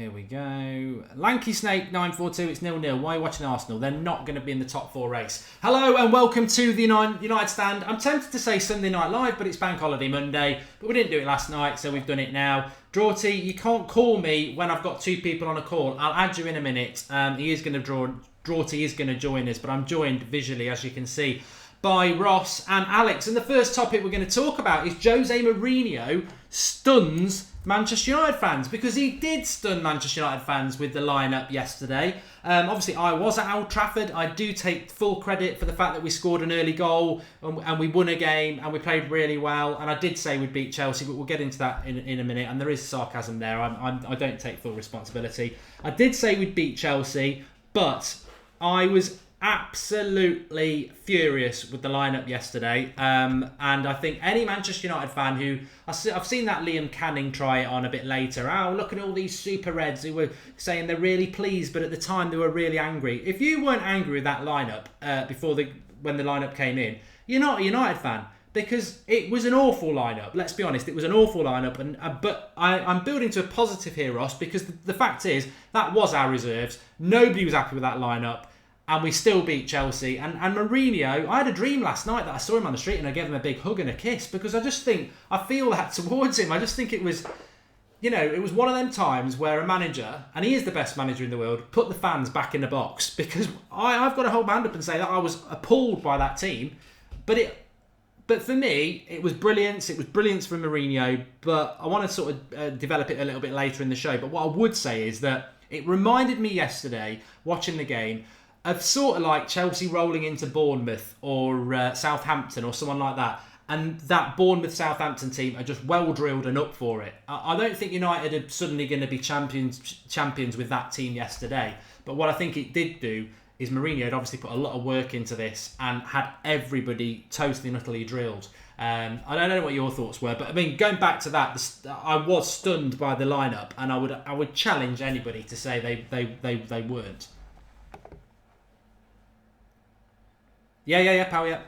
Here we go. Lanky Snake 942. It's 0-0. Why are you watching Arsenal? They're not going to be in the top 4 race. Hello and welcome to the United Stand. I'm tempted to say Sunday Night Live, but it's Bank Holiday Monday. But we didn't do it last night, so we've done it now. Drawty, you can't call me when I've got 2 people on a call. I'll add you in a minute. He is going to Drawty is going to join us, but I'm joined visually, as you can see, by Ross and Alex. And the first topic we're going to talk about is Jose Mourinho stuns Manchester United fans, because he did stun Manchester United fans with the lineup yesterday. Obviously, I was at Old Trafford. I do take full credit for the fact that we scored an early goal and we won a game and we played really well. And I did say we'd beat Chelsea, but we'll get into that in a minute. And there is sarcasm there. I don't take full responsibility. I did say we'd beat Chelsea, but I was absolutely furious with the lineup yesterday, and I think any Manchester United fan who I've seen that Liam Canning try it on a bit later. Oh, look at all these Super Reds who were saying they're really pleased, but at the time they were really angry. If you weren't angry with that lineup when the lineup came in, you're not a United fan, because it was an awful lineup. Let's be honest, it was an awful lineup, but I'm building to a positive here, Ross, because the fact is that was our reserves. Nobody was happy with that lineup. And we still beat Chelsea. And Mourinho, I had a dream last night that I saw him on the street and I gave him a big hug and a kiss, because I feel that towards him. I just think it was, it was one of them times where a manager, and he is the best manager in the world, put the fans back in the box, because I've got to hold my hand up and say that I was appalled by that team. But for me, it was brilliance. It was brilliance from Mourinho, but I want to sort of develop it a little bit later in the show. But what I would say is that it reminded me yesterday, watching the game, of sort of like Chelsea rolling into Bournemouth or Southampton or someone like that. And that Bournemouth-Southampton team are just well-drilled and up for it. I don't think United are suddenly going to be champions with that team yesterday. But what I think it did do is Mourinho had obviously put a lot of work into this and had everybody totally and utterly drilled. I don't know what your thoughts were, but I mean, going back to that, I was stunned by the lineup, and I would challenge anybody to say they weren't. Yeah, pal, yeah.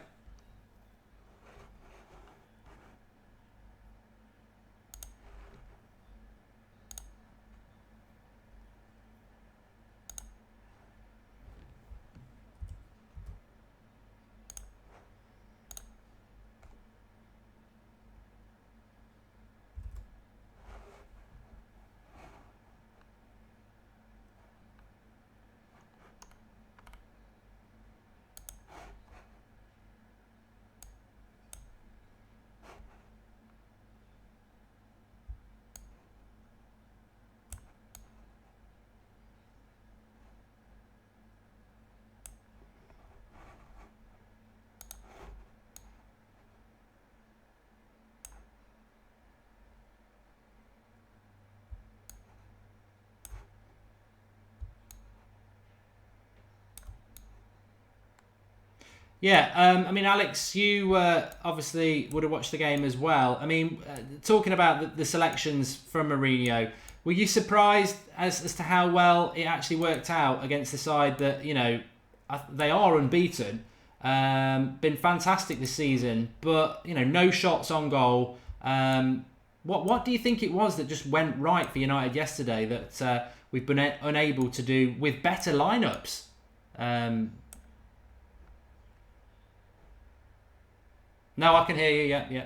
Yeah, I mean, Alex, you obviously would have watched the game as well. I mean, talking about the selections from Mourinho, were you surprised as to how well it actually worked out against the side that, they are unbeaten, been fantastic this season, but, no shots on goal. What do you think it was that just went right for United yesterday that we've been unable to do with better lineups? No, I can hear you. Yeah.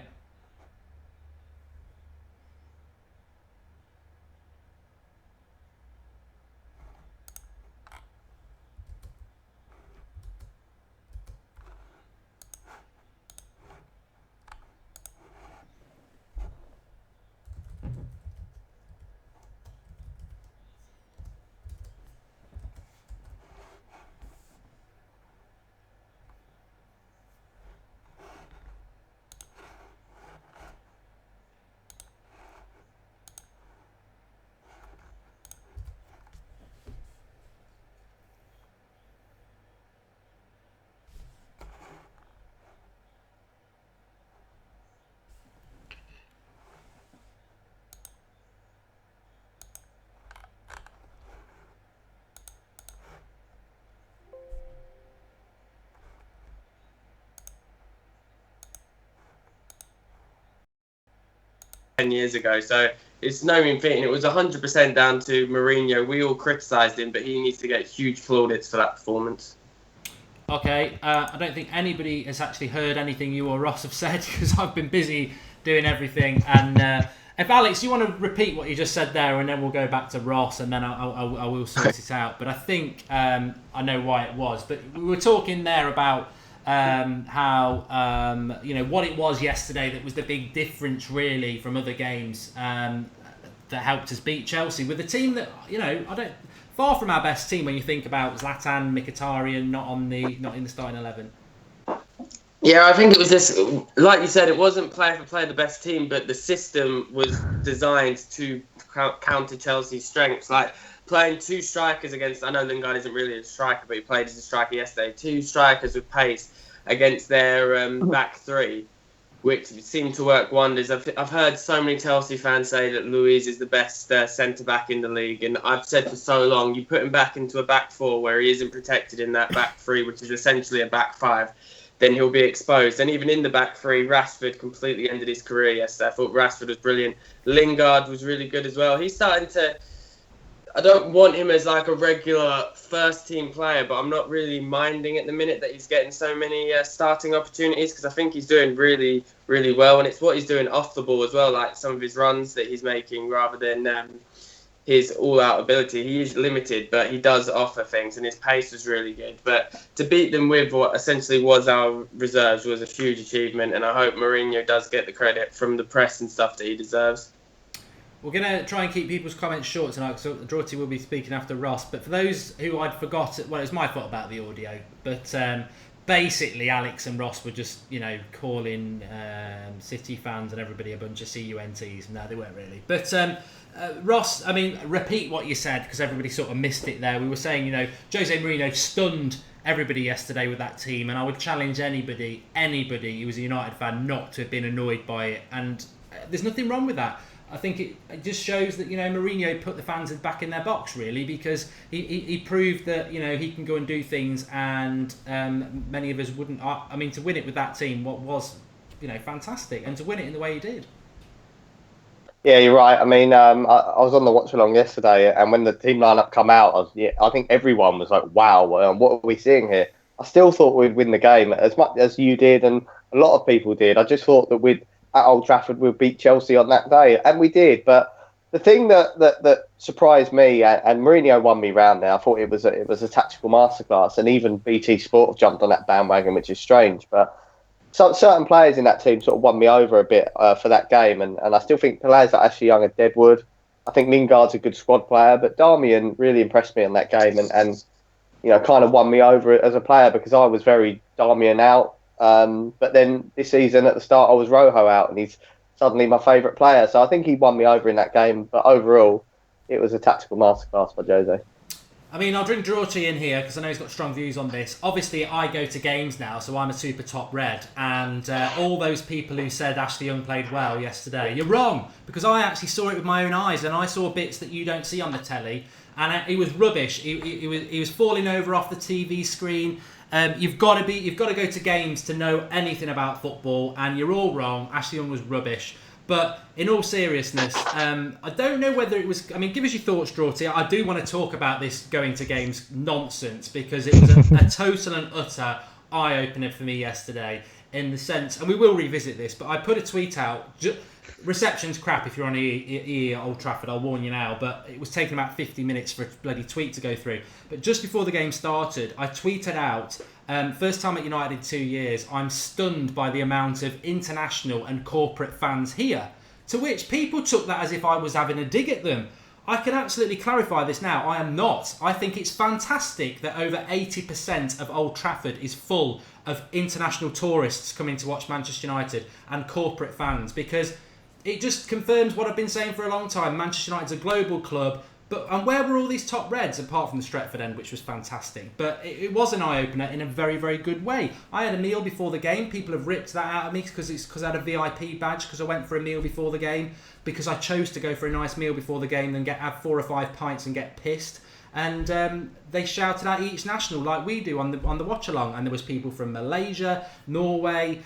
Years ago. So it's no mean feat, and it was 100% down to Mourinho. We all criticised him, but he needs to get huge plaudits for that performance. Okay, I don't think anybody has actually heard anything you or Ross have said because I've been busy doing everything. And if Alex, you want to repeat what you just said there, and then we'll go back to Ross, and then I will sort it out. But I think I know why it was. But we were talking there about how what it was yesterday that was the big difference really from other games that helped us beat Chelsea with a team that far from our best team when you think about Zlatan, Mkhitaryan not in the starting 11. Yeah, I think it was this, like you said, it wasn't player for player the best team, but the system was designed to counter Chelsea's strengths. Like playing two strikers against, I know Lingard isn't really a striker, but he played as a striker yesterday. Two strikers with pace against their back three, which seemed to work wonders. I've heard so many Chelsea fans say that Luiz is the best centre-back in the league, and I've said for so long, you put him back into a back four where he isn't protected in that back three, which is essentially a back five, then he'll be exposed. And even in the back three, Rashford completely ended his career yesterday. I thought Rashford was brilliant. Lingard was really good as well. He's starting to... I don't want him as like a regular first-team player, but I'm not really minding at the minute that he's getting so many starting opportunities because I think he's doing really, really well. And it's what he's doing off the ball as well, like some of his runs that he's making rather than his all-out ability. He is limited, but he does offer things, and his pace was really good. But to beat them with what essentially was our reserves was a huge achievement, and I hope Mourinho does get the credit from the press and stuff that he deserves. We're going to try and keep people's comments short tonight, so Drorty will be speaking after Ross. But for those who I'd forgotten, well, it's my fault about the audio, but basically Alex and Ross were just, calling City fans and everybody a bunch of CUNTs. No, they weren't really. But Ross, repeat what you said, because everybody sort of missed it there. We were saying, Jose Mourinho stunned everybody yesterday with that team, and I would challenge anybody who was a United fan not to have been annoyed by it. And there's nothing wrong with that. I think it just shows that Mourinho put the fans back in their box really, because he proved that he can go and do things, and many of us wouldn't. To win it with that team, what was fantastic, and to win it in the way he did. Yeah, you're right. I was on the watch along yesterday, and when the team lineup come out, I think everyone was like, "Wow, what are we seeing here?" I still thought we'd win the game as much as you did, and a lot of people did. I just thought that at Old Trafford we'd beat Chelsea on that day, and we did. But the thing that surprised me, and Mourinho won me round there, I thought it was a tactical masterclass, and even BT Sport jumped on that bandwagon, which is strange. But certain players in that team sort of won me over a bit for that game, and I still think players like Ashley Young and Deadwood. I think Lingard's a good squad player, but Darmian really impressed me on that game, and kind of won me over as a player, because I was very Darmian out. But then this season at the start I was Rojo out, and he's suddenly my favourite player. So I think he won me over in that game. But overall, it was a tactical masterclass by Jose. I'll bring Drorty in here because I know he's got strong views on this. Obviously, I go to games now, so I'm a super top red. And all those people who said Ashley Young played well yesterday, you're wrong, because I actually saw it with my own eyes, and I saw bits that you don't see on the telly. And he was rubbish. He was falling over off the TV screen. You've got to go to games to know anything about football, and you're all wrong. Ashley Young was rubbish. But in all seriousness, I don't know whether it was... give us your thoughts, Drorty. I do want to talk about this going to games nonsense, because it was a total and utter eye-opener for me yesterday, in the sense... And we will revisit this, but I put a tweet out... Reception's crap if you're on EE at Old Trafford, I'll warn you now, but it was taking about 50 minutes for a bloody tweet to go through. But just before the game started, I tweeted out, first time at United in 2 years, I'm stunned by the amount of international and corporate fans here. To which people took that as if I was having a dig at them. I can absolutely clarify this now, I am not. I think it's fantastic that over 80% of Old Trafford is full of international tourists coming to watch Manchester United and corporate fans, because it just confirms what I've been saying for a long time. Manchester United's a global club, and where were all these top reds, apart from the Stretford end, which was fantastic? But it was an eye-opener in a very, very good way. I had a meal before the game. People have ripped that out of me because I had a VIP badge, because I went for a meal before the game, because I chose to go for a nice meal before the game than have 4 or 5 pints and get pissed. And they shouted out each national like we do on the watch-along. And there was people from Malaysia, Norway,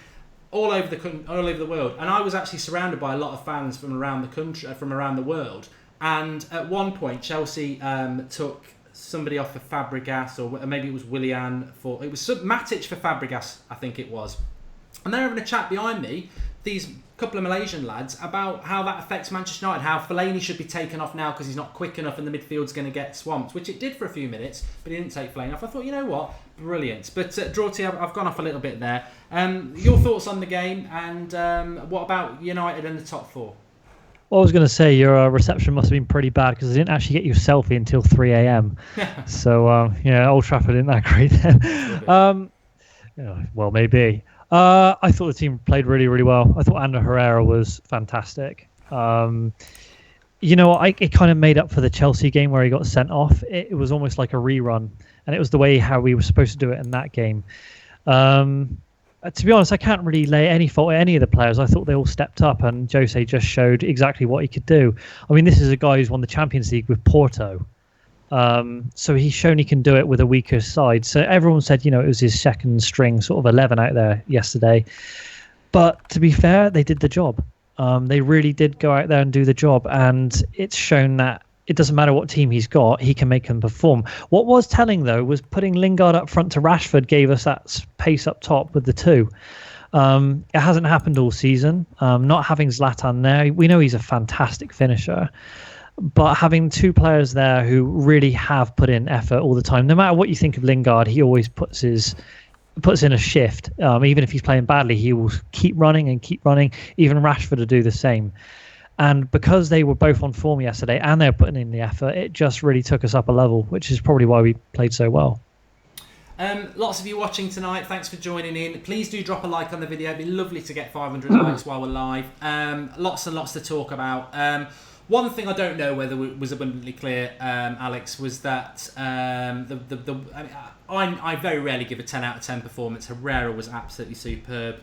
all over the world, and I was actually surrounded by a lot of fans from around the country, from around the world. And at one point, Chelsea took somebody off for Fabregas, or maybe it was Willian for it was Matic for Fabregas, I think it was. And they're having a chat behind me, these couple of Malaysian lads, about how that affects Manchester United, how Fellaini should be taken off now because he's not quick enough and the midfield's going to get swamped, which it did for a few minutes, but he didn't take Fellaini off. I thought, you know what, brilliant. But Drawty, I've gone off a little bit there. Your thoughts on the game, and what about United in the top four? Well, I was going to say your reception must have been pretty bad because I didn't actually get you a selfie until 3 a.m. So, Old Trafford isn't that great then. Well, maybe. I thought the team played really, really well. I thought Ander Herrera was fantastic. It kind of made up for the Chelsea game where he got sent off. It was almost like a rerun, and it was the way how we were supposed to do it in that game. To be honest, I can't really lay any fault at any of the players. I thought they all stepped up, and Jose just showed exactly what he could do. I mean, this is a guy who's won the Champions League with Porto. So he's shown he can do it with a weaker side. So everyone said, it was his second string sort of 11 out there yesterday. But to be fair, they did the job. They really did go out there and do the job. And it's shown that it doesn't matter what team he's got, he can make them perform. What was telling, though, was putting Lingard up front to Rashford gave us that pace up top with the two. It hasn't happened all season. Not having Zlatan there, we know he's a fantastic finisher. But having two players there who really have put in effort all the time, no matter what you think of Lingard, he always puts in a shift. Even if he's playing badly, he will keep running and keep running. Even Rashford will do the same. And because they were both on form yesterday and they were putting in the effort, it just really took us up a level, which is probably why we played so well. Lots of you watching tonight, thanks for joining in. Please do drop a like on the video. It'd be lovely to get 500 likes while we're live. Lots and lots to talk about. One thing I don't know whether it was abundantly clear, Alex, was that I very rarely give a 10 out of 10 performance. Herrera was absolutely superb,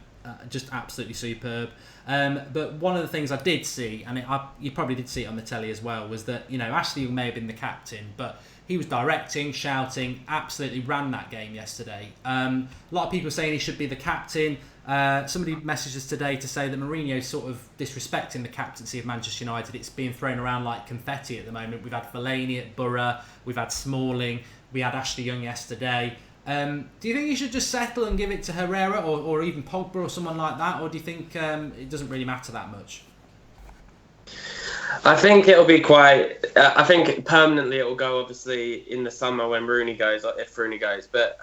just absolutely superb. But one of the things I did see, and you probably did see it on the telly as well, was that Ashley Young may have been the captain, but he was directing, shouting, absolutely ran that game yesterday. A lot of people saying he should be the captain. Somebody messaged us today to say that Mourinho's sort of disrespecting the captaincy of Manchester United. It's being thrown around like confetti at the moment. We've had Fellaini at Borough, we've had Smalling, we had Ashley Young yesterday. Do you think you should just settle and give it to Herrera or even Pogba or someone like that, or do you think it doesn't really matter that much? I think it'll be quite. I think permanently it will go obviously in the summer when Rooney goes, if Rooney goes. But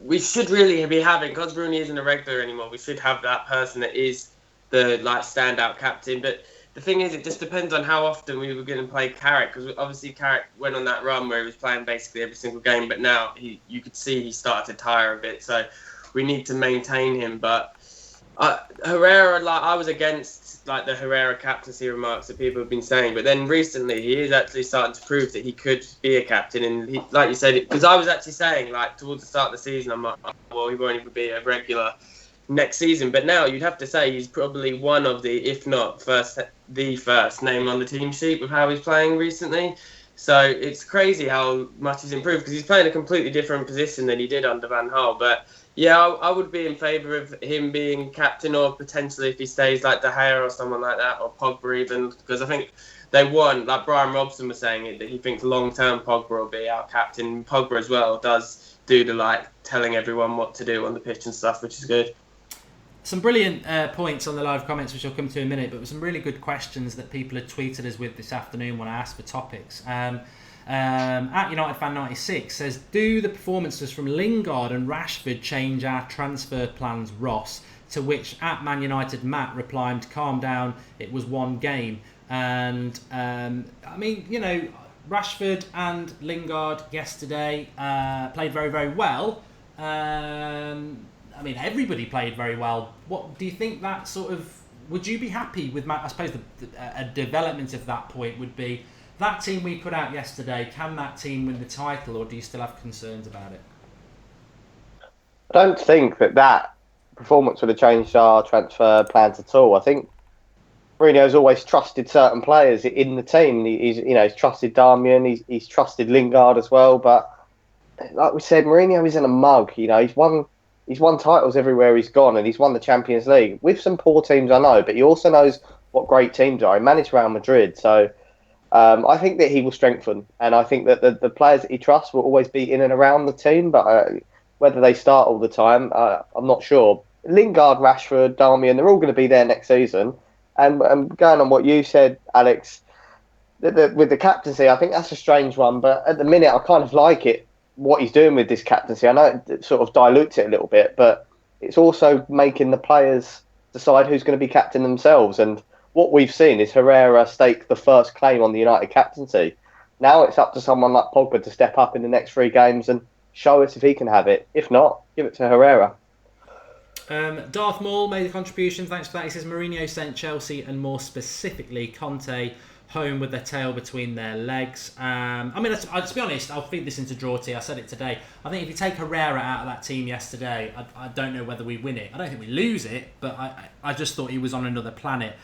we should really be having, because Rooney isn't a regular anymore, we should have that person that is the standout captain. But the thing is, it just depends on how often we were going to play Carrick, because obviously Carrick went on that run where he was playing basically every single game, but now you could see he started to tire a bit. So we need to maintain him. But Herrera, I was against the Herrera captaincy remarks that people have been saying, but then recently he is actually starting to prove that he could be a captain. And he, like you said, because I was actually saying towards the start of the season, I'm like, well, he won't even be a regular next season. But now you'd have to say he's probably one of the, if not the first name on the team sheet with how he's playing recently. So it's crazy how much he's improved, because he's playing a completely different position than he did under Van Gaal. But yeah, I would be in favour of him being captain, or potentially if he stays like De Gea or someone like that, or Pogba even, because I think they won, like Brian Robson was saying it, that he thinks long-term Pogba will be our captain. Pogba as well does do the telling everyone what to do on the pitch and stuff, which is good. Some brilliant points on the live comments, which I'll come to in a minute, but with some really good questions that people had tweeted us with this afternoon when I asked for topics. At United Fan 96 says, do the performances from Lingard and Rashford change our transfer plans, Ross? To which at Man United Matt replied, calm down, it was one game. And Rashford and Lingard yesterday played very, very well. Everybody played very well. What do you think that sort of... Would you be happy with... I suppose a development of that point would be, that team we put out yesterday, can that team win the title, or do you still have concerns about it? I don't think that performance would have changed our transfer plans at all. I think Mourinho's always trusted certain players in the team. He's trusted Darmian, he's trusted Lingard as well. But like we said, Mourinho isn't a mug. He's won He's won titles everywhere he's gone, and he's won the Champions League with some poor teams, I know, but he also knows what great teams are. He managed Real Madrid, so I think that he will strengthen, and I think that the players that he trusts will always be in and around the team, but whether they start all the time, I'm not sure. Lingard, Rashford, Darmian, they're all going to be there next season. And going on what you said, Alex, with the captaincy, I think that's a strange one, but at the minute I kind of like it, what he's doing with this captaincy. I know it sort of dilutes it a little bit, but it's also making the players decide who's going to be captain themselves. And what we've seen is Herrera stake the first claim on the United captaincy. Now it's up to someone like Pogba to step up in the next 3 games and show us if he can have it. If not, give it to Herrera. Darth Maul made a contribution. Thanks for that. He says Mourinho sent Chelsea, and more specifically Conte, home with their tail between their legs. I mean, to be honest, I'll feed this into Drawty. I said it today. I think if you take Herrera out of that team yesterday, I don't know whether we win it. I don't think we lose it, but I just thought he was on another planet.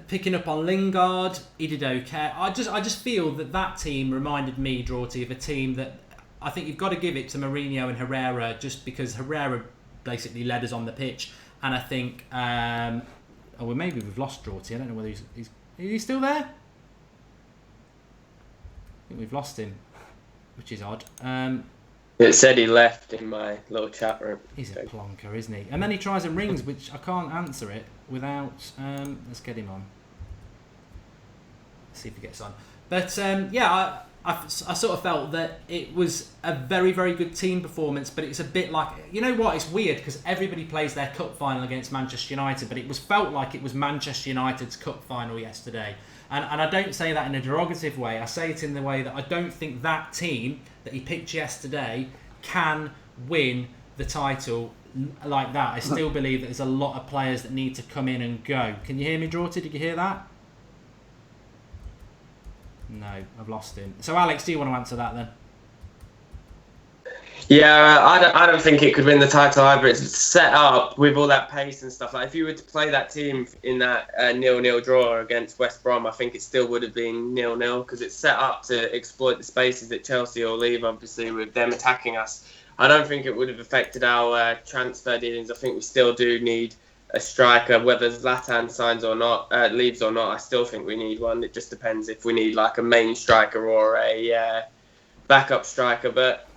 Picking up on Lingard, he did okay. I just feel that team reminded me, Drawty, of a team that I think you've got to give it to Mourinho and Herrera, just because Herrera basically led us on the pitch, and I think maybe we've lost Drawty. I don't know whether is he still there? I think we've lost him, which is odd. It said he left in my little chat room. He's a plonker, isn't he? And then he tries and rings, which I can't answer it without. Let's get him on. Let's see if he gets on. But I sort of felt that it was a very, very good team performance, but it's a bit like, you know what, it's weird because everybody plays their cup final against Manchester United, but it felt like it was Manchester United's cup final yesterday. And I don't say that in a derogative way. I say it in the way that I don't think that team that he picked yesterday can win the title like that. I still believe that there's a lot of players that need to come in and go. Can you hear me, Drawty? Did you hear that? No, I've lost him. So, Alex, do you want to answer that then? Yeah, I don't think it could win the title either. It's set up with all that pace and stuff. Like, if you were to play that team in that 0-0 draw against West Brom, I think it still would have been 0-0 because it's set up to exploit the spaces that Chelsea will leave, obviously, with them attacking us. I don't think it would have affected our transfer dealings. I think we still do need a striker, whether Zlatan signs or not, leaves or not. I still think we need one. It just depends if we need like a main striker or a backup striker. But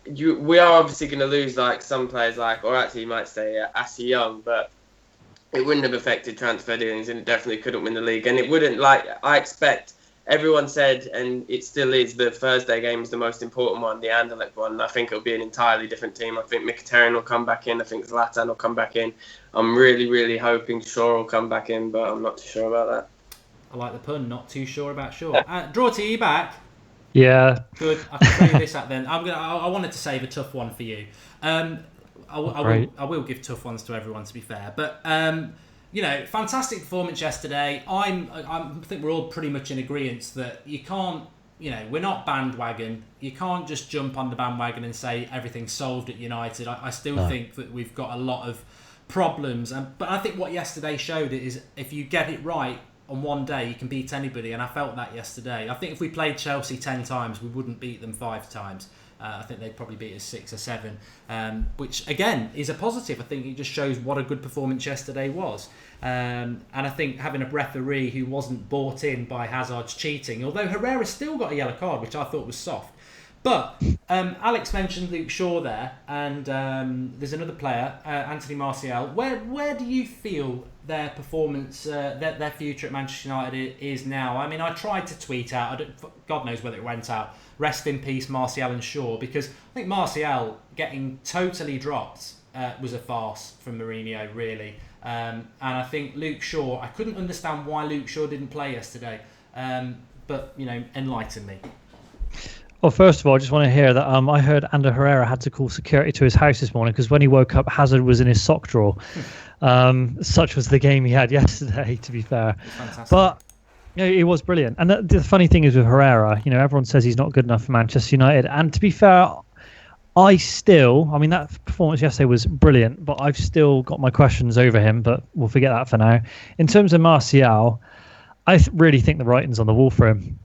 we are obviously going to lose like some players, or actually you might say Ashley Young, but it wouldn't have affected transfer dealings, and it definitely couldn't win the league. And it wouldn't, I expect. Everyone said, and it still is, the Thursday game is the most important one, the Anderlecht one. I think it'll be an entirely different team. I think Mkhitaryan will come back in. I think Zlatan will come back in. I'm really, really hoping Shaw will come back in, but I'm not too sure about that. I like the pun, not too sure about Shaw. Drawty, are you back? Yeah. Good. I can say this out then. I wanted to save a tough one for you. I will give tough ones to everyone, to be fair. But... fantastic performance yesterday. I think we're all pretty much in agreement that you can't, we're not bandwagon. You can't just jump on the bandwagon and say everything's solved at United. I still think that we've got a lot of problems. But I think what yesterday showed is if you get it right on one day, you can beat anybody. And I felt that yesterday. I think if we played Chelsea 10 times, we wouldn't beat them 5 times. I think they'd probably beat us 6 or 7, which again is a positive. I think it just shows what a good performance yesterday was. And I think having a referee who wasn't bought in by Hazard's cheating, although Herrera still got a yellow card, which I thought was soft. But Alex mentioned Luke Shaw there, and there's another player, Anthony Martial. Where do you feel their performance, their future at Manchester United is now? I mean, I tried to tweet out, God knows whether it went out, rest in peace Martial and Shaw, because I think Martial getting totally dropped was a farce from Mourinho, really. And I think Luke Shaw, I couldn't understand why Luke Shaw didn't play yesterday, but, enlighten me. Well, first of all, I just want to hear that I heard Ander Herrera had to call security to his house this morning because when he woke up, Hazard was in his sock drawer. Such was the game he had yesterday, to be fair. But it was brilliant. And the funny thing is with Herrera, everyone says he's not good enough for Manchester United. And to be fair, that performance yesterday was brilliant, but I've still got my questions over him, but we'll forget that for now. In terms of Martial, I really think the writing's on the wall for him.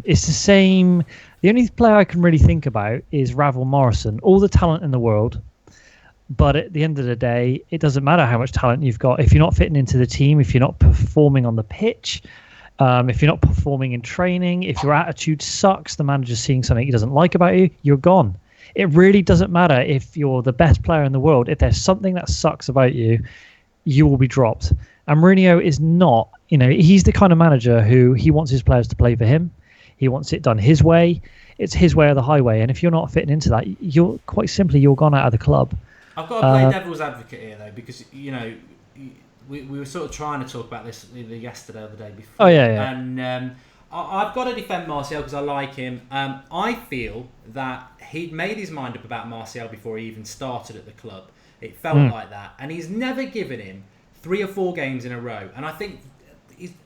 It's the same The only player I can really think about is Ravel Morrison. All the talent in the world, but at the end of the day, it doesn't matter how much talent you've got. If you're not fitting into the team, if you're not performing on the pitch, if you're not performing in training, if your attitude sucks, the manager's seeing something he doesn't like about you, you're gone. It really doesn't matter if you're the best player in the world. If there's something that sucks about you, you will be dropped. And Mourinho is not, he's the kind of manager who he wants his players to play for him. He wants it done his way. It's his way or the highway. And if you're not fitting into that, you're gone out of the club. I've got to play devil's advocate here, though, because, we were sort of trying to talk about this either yesterday or the day before. Oh, yeah. And I've got to defend Martial because I like him. I feel that he'd made his mind up about Martial before he even started at the club. It felt like that. And he's never given him 3 or 4 games in a row. And I think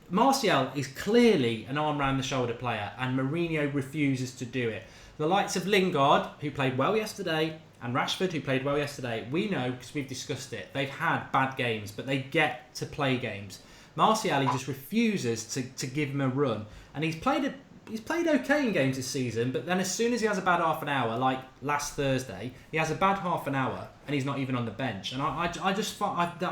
Martial is clearly an arm-round-the-shoulder player, and Mourinho refuses to do it. The likes of Lingard, who played well yesterday, and Rashford, who played well yesterday, we know because we've discussed it. They've had bad games, but they get to play games. Martial, he just refuses to give him a run. And he's played okay in games this season, but then as soon as he has a bad half an hour, like last Thursday, he has a bad half an hour and he's not even on the bench. And I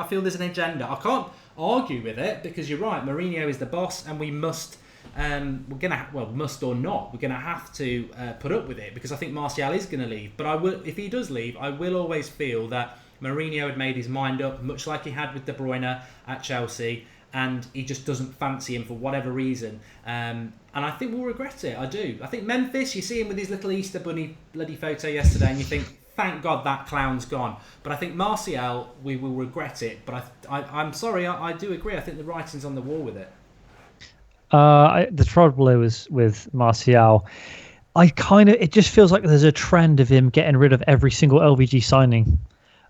feel there's an agenda. I can't argue with it because you're right. Mourinho is the boss, and we must, must or not, we're gonna have to put up with it because I think Martial is gonna leave. But if he does leave, I will always feel that Mourinho had made his mind up, much like he had with De Bruyne at Chelsea, and he just doesn't fancy him for whatever reason. And I think we'll regret it. I do. I think Memphis, you see him with his little Easter bunny bloody photo yesterday, and you think, thank God that clown's gone. But I think Martial, we will regret it. But I'm sorry, I do agree. I think the writing's on the wall with it. The trouble is with Martial, it just feels like there's a trend of him getting rid of every single LVG signing.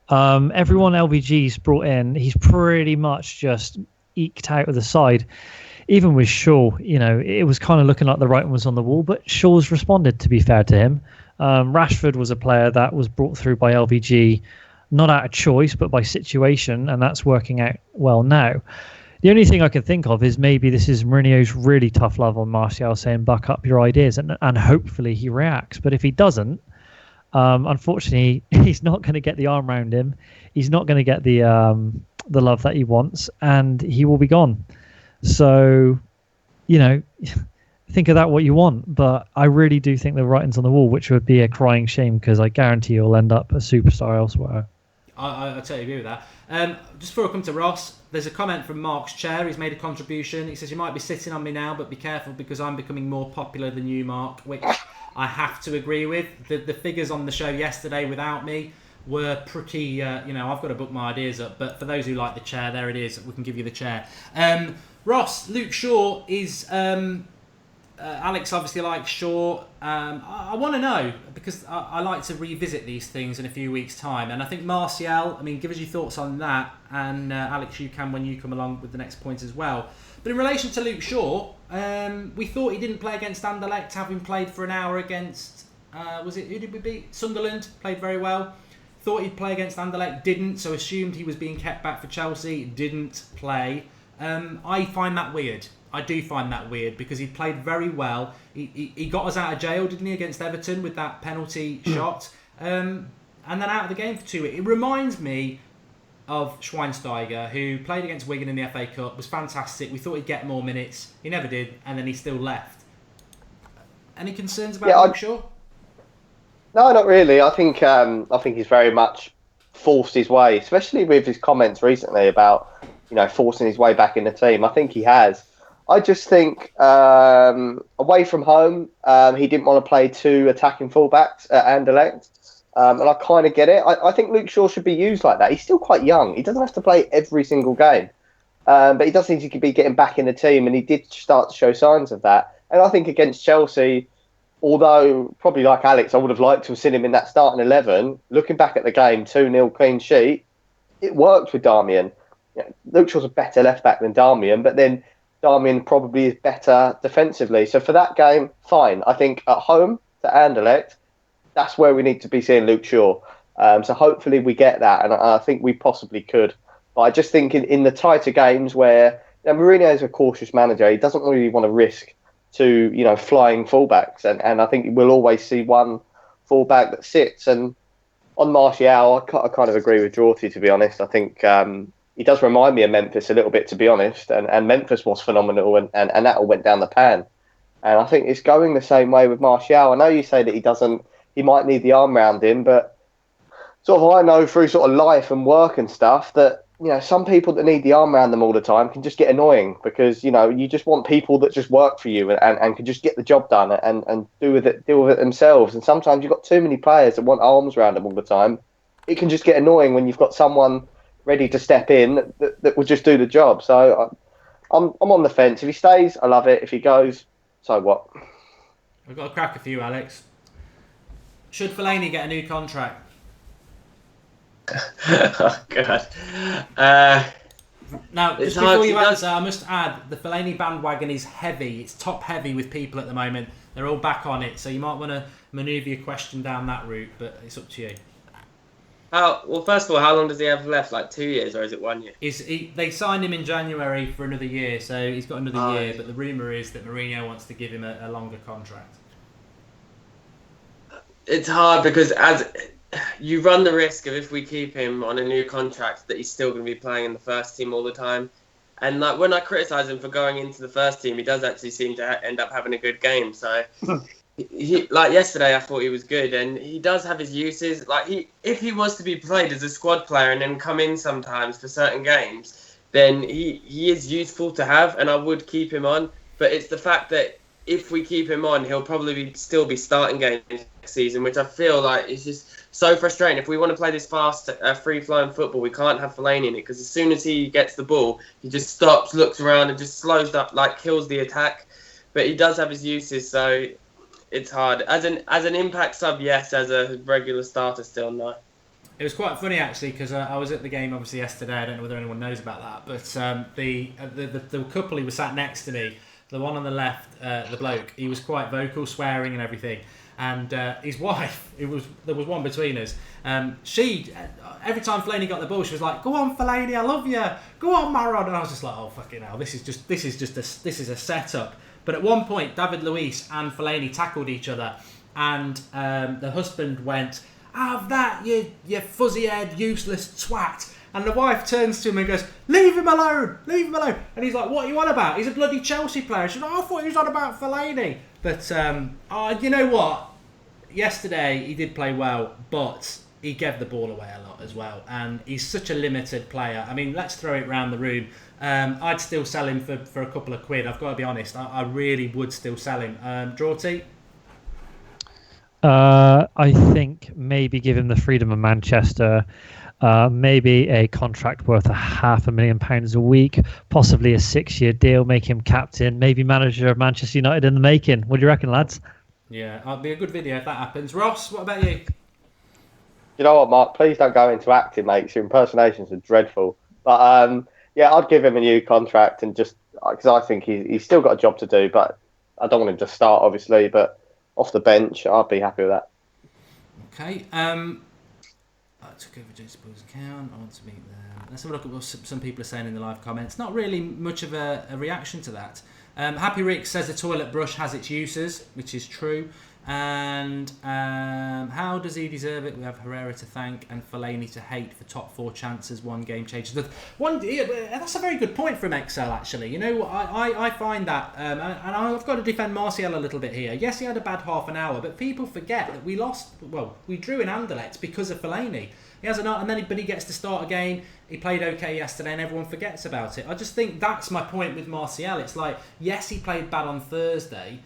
Everyone LVG's brought in, he's pretty much just eked out of the side. Even with Shaw, it was kind of looking like the writing was on the wall, but Shaw's responded, to be fair to him. Rashford was a player that was brought through by LVG, not out of choice, but by situation, and that's working out well now. The only thing I can think of is maybe this is Mourinho's really tough love on Martial, saying, buck up your ideas, and hopefully he reacts. But if he doesn't, unfortunately, he's not going to get the arm around him. He's not going to get the love that he wants, and he will be gone. So, think of that what you want. But I really do think the writing's on the wall, which would be a crying shame because I guarantee you'll end up a superstar elsewhere. I totally agree with that. Just before I come to Ross, there's a comment from Mark's chair. He's made a contribution. He says, you might be sitting on me now, but be careful because I'm becoming more popular than you, Mark, which I have to agree with. The figures on the show yesterday without me were pretty, I've got to book my ideas up, but for those who like the chair, there it is. We can give you the chair. Ross, Luke Shaw is... Alex obviously likes Shaw. I want to know, because I like to revisit these things in a few weeks' time. And I think Martial, give us your thoughts on that. And Alex, you can when you come along with the next point as well. But in relation to Luke Shaw, we thought he didn't play against Anderlecht, having played for an hour against, who did we beat? Sunderland, played very well. Thought he'd play against Anderlecht, didn't, so assumed he was being kept back for Chelsea, didn't play. I find that weird. I do find that weird because he played very well. He got us out of jail, didn't he, against Everton with that penalty shot, and then out of the game for 2 weeks. It reminds me of Schweinsteiger, who played against Wigan in the FA Cup, was fantastic. We thought he'd get more minutes. He never did, and then he still left. Any concerns about Luke Shaw? No, not really. I think he's very much forced his way, especially with his comments recently about forcing his way back in the team. I think he has. I just think away from home, he didn't want to play 2 attacking fullbacks at Anderlecht, and I kind of get it. I think Luke Shaw should be used like that. He's still quite young. He doesn't have to play every single game, but he does think he could be getting back in the team, and he did start to show signs of that. And I think against Chelsea, although probably like Alex, I would have liked to have seen him in that starting 11. Looking back at the game, 2-0 clean sheet, it worked with Darmian. Luke Shaw's a better left back than Darmian, but then Darmian probably is better defensively. So for that game, fine. I think at home to Anderlecht, that's where we need to be seeing Luke Shaw. So hopefully we get that, and I think we possibly could. But I just think in the tighter games where Mourinho is a cautious manager, he doesn't really want to risk to, flying fullbacks. And I think we'll always see one fullback that sits. And on Martial, I kind of agree with Jorty, to be honest. I think he does remind me of Memphis a little bit, to be honest. And Memphis was phenomenal, and that all went down the pan. And I think it's going the same way with Martial. I know you say that he might need the arm round him, but sort of I know through sort of life and work and stuff that, some people that need the arm around them all the time can just get annoying because, you just want people that just work for you and can just get the job done and deal with it themselves. And sometimes you've got too many players that want arms around them all the time. It can just get annoying when you've got someone ready to step in that will just do the job. So I'm on the fence. If he stays, I love it. If he goes, so what? We've got a cracker for you, Alex. Should Fellaini get a new contract? Oh God! Now, just before you answer, I must add the Fellaini bandwagon is heavy. It's top heavy with people at the moment. They're all back on it, so you might want to manoeuvre your question down that route, but it's up to you. Well, first of all, how long does he have left? Like 2 years, or is it 1 year? They signed him in January for another year, so he's got another year. But the rumour is that Mourinho wants to give him a longer contract. It's hard because as you run the risk of, if we keep him on a new contract, that he's still going to be playing in the first team all the time. And like when I criticise him for going into the first team, he does actually seem to end up having a good game. So, like yesterday, I thought he was good, and he does have his uses. Like if he was to be played as a squad player and then come in sometimes for certain games, then he is useful to have, and I would keep him on. But it's the fact that if we keep him on, he'll probably still be starting games next season, which I feel like is just so frustrating. If we want to play this fast, free-flowing football, we can't have Fellaini in it, because as soon as he gets the ball, he just stops, looks around, and just slows up, like kills the attack. But he does have his uses, so it's hard. As an impact sub, yes. As a regular starter, still no. It was quite funny actually, because I was at the game obviously yesterday. I don't know whether anyone knows about that, but the couple who was sat next to me, the one on the left, the bloke, he was quite vocal, swearing and everything. And his wife, there was one between us. She, every time Fellaini got the ball, she was like, "Go on, Fellaini, I love you. Go on, Maron." And I was just like, "Oh fucking hell, this is a setup." But at one point, David Luiz and Fellaini tackled each other, and the husband went, "Have that, you fuzzy head, useless twat." And the wife turns to him and goes, "Leave him alone, leave him alone." And he's like, "What are you on about? He's a bloody Chelsea player." She's like, "I thought he was on about Fellaini." But you know what? Yesterday he did play well, but he gave the ball away a lot as well. And he's such a limited player. I mean, let's throw it round the room. I'd still sell him for a couple of quid. I've got to be honest. I really would still sell him. Drawty? I think maybe give him the freedom of Manchester. Maybe a contract worth £500,000 a week, possibly a 6-year deal, make him captain, maybe manager of Manchester United in the making. What do you reckon, lads? Yeah, it'll be a good video if that happens. Ross, what about you? You know what, Mark? Please don't go into acting, mate. Your impersonations are dreadful. But yeah, I'd give him a new contract, and just because I think he's still got a job to do. But I don't want him to start, obviously. But off the bench, I'd be happy with that. Okay. I took over Jason Paul's account. I want to meet them. Let's have a look at what some people are saying in the live comments. Not really much of a reaction to that. Happy Rick says the toilet brush has its uses, which is true. And how does he deserve it? We have Herrera to thank and Fellaini to hate for top 4 chances, 1 game changes. That's a very good point from Excel, actually. You know, I find that, and I've got to defend Martial a little bit here. Yes, he had a bad half an hour, but people forget that we drew in Anderlecht because of Fellaini. He has but he gets to start a game. He played okay yesterday, and everyone forgets about it. I just think that's my point with Martial. It's like, yes, he played bad on Thursday,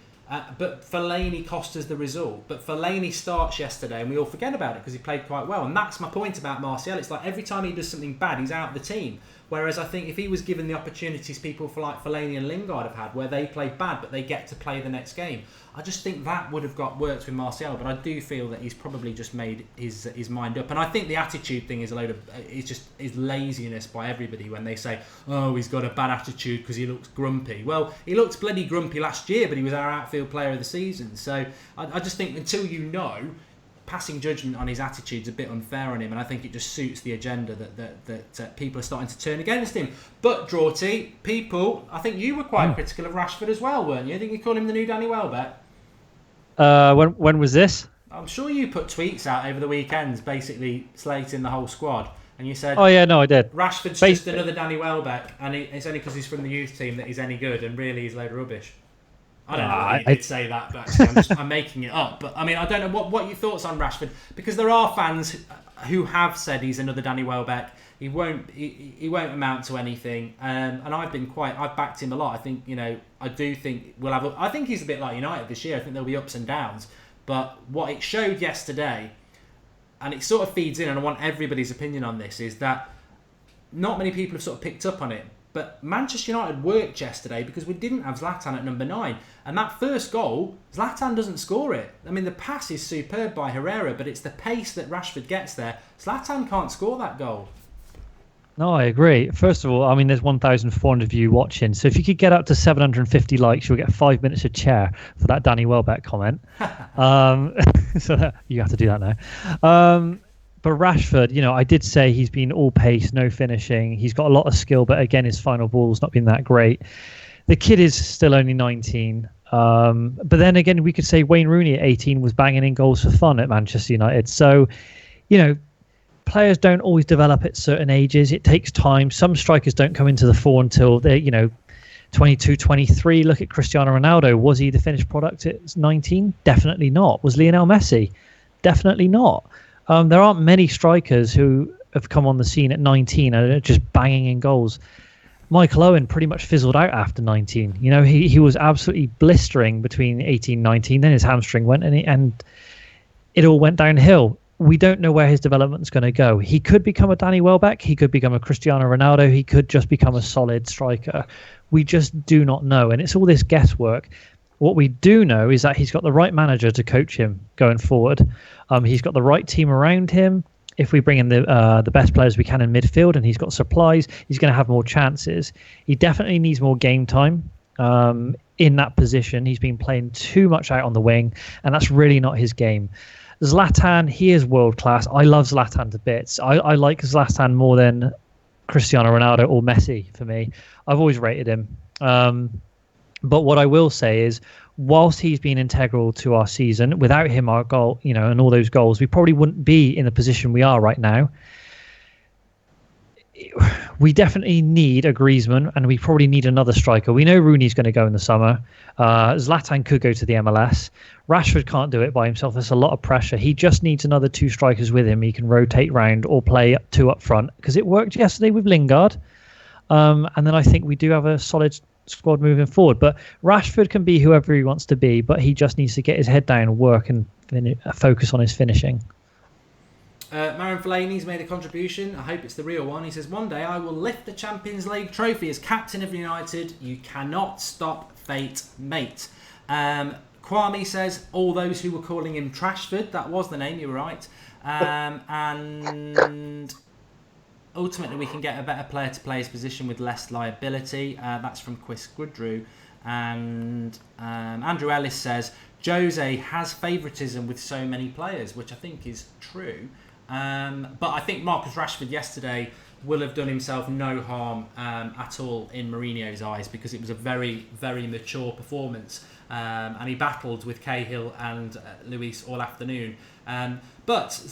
but Fellaini cost us the result. But Fellaini starts yesterday, and we all forget about it because he played quite well. And that's my point about Martial. It's like every time he does something bad, he's out of the team. Whereas I think if he was given the opportunities people for like Fellaini and Lingard have had, where they play bad but they get to play the next game, I just think that would have worked with Martial. But I do feel that he's probably just made his mind up. And I think the attitude thing is is laziness by everybody when they say, "Oh, he's got a bad attitude because he looks grumpy." Well, he looked bloody grumpy last year, but he was our outfield player of the season. So I just think until you know, passing judgment on his attitude's a bit unfair on him, and I think it just suits the agenda that people are starting to turn against him. But Drawty, I think you were quite critical of Rashford as well, weren't you? I think you called him the new Danny Welbeck. When was this? I'm sure you put tweets out over the weekends, basically slating the whole squad, and you said, "Oh yeah, no, I did." Rashford's just another Danny Welbeck, and it's only because he's from the youth team that he's any good, and really he's a load of rubbish. I don't know why you did say that, but actually I'm making it up. But I mean, I don't know what your thoughts on Rashford, because there are fans who have said he's another Danny Welbeck. He won't amount to anything. And I've backed him a lot. I think, I do think I think he's a bit like United this year. I think there'll be ups and downs. But what it showed yesterday, and it sort of feeds in, and I want everybody's opinion on this, is that not many people have sort of picked up on it. But Manchester United worked yesterday because we didn't have Zlatan at number 9. And that first goal, Zlatan doesn't score it. I mean, the pass is superb by Herrera, but it's the pace that Rashford gets there. Zlatan can't score that goal. No, I agree. First of all, I mean, there's 1,400 of you watching. So if you could get up to 750 likes, you'll get 5 minutes of chair for that Danny Welbeck comment. So you have to do that now. But Rashford, I did say he's been all pace, no finishing. He's got a lot of skill, but again, his final ball's not been that great. The kid is still only 19. But then again, we could say Wayne Rooney at 18 was banging in goals for fun at Manchester United. So, players don't always develop at certain ages. It takes time. Some strikers don't come into the fore until they're, 22, 23. Look at Cristiano Ronaldo. Was he the finished product at 19? Definitely not. Was Lionel Messi? Definitely not. There aren't many strikers who have come on the scene at 19 and are just banging in goals. Michael Owen pretty much fizzled out after 19. He was absolutely blistering between 18 and 19. Then his hamstring went and it all went downhill. We don't know where his development's going to go. He could become a Danny Welbeck. He could become a Cristiano Ronaldo. He could just become a solid striker. We just do not know. And it's all this guesswork. What we do know is that he's got the right manager to coach him going forward. He's got the right team around him. If we bring in the best players we can in midfield and he's got supplies, he's going to have more chances. He definitely needs more game time in that position. He's been playing too much out on the wing, and that's really not his game. Zlatan, he is world class. I love Zlatan to bits. I like Zlatan more than Cristiano Ronaldo or Messi for me. I've always rated him. But what I will say is, whilst he's been integral to our season, without him, our goal, and all those goals, we probably wouldn't be in the position we are right now. We definitely need a Griezmann, and we probably need another striker. We know Rooney's going to go in the summer. Zlatan could go to the MLS. Rashford can't do it by himself. There's a lot of pressure. He just needs another 2 strikers with him. He can rotate round or play 2 up front, because it worked yesterday with Lingard. And then I think we do have a solid squad moving forward. But Rashford can be whoever he wants to be, but he just needs to get his head down and work and focus on his finishing. Marin Fellaini's made a contribution. I hope it's the real one. He says, "One day I will lift the Champions League trophy as captain of United. You cannot stop fate, mate." Kwame says, "All those who were calling him Trashford," that was the name, you were right. And ultimately we can get a better player to play his position with less liability. That's from Quis Goodrew. And Andrew Ellis says, "Jose has favouritism with so many players," which I think is true. But I think Marcus Rashford yesterday will have done himself no harm at all in Mourinho's eyes, because it was a very, very mature performance. And he battled with Cahill and Luis all afternoon. But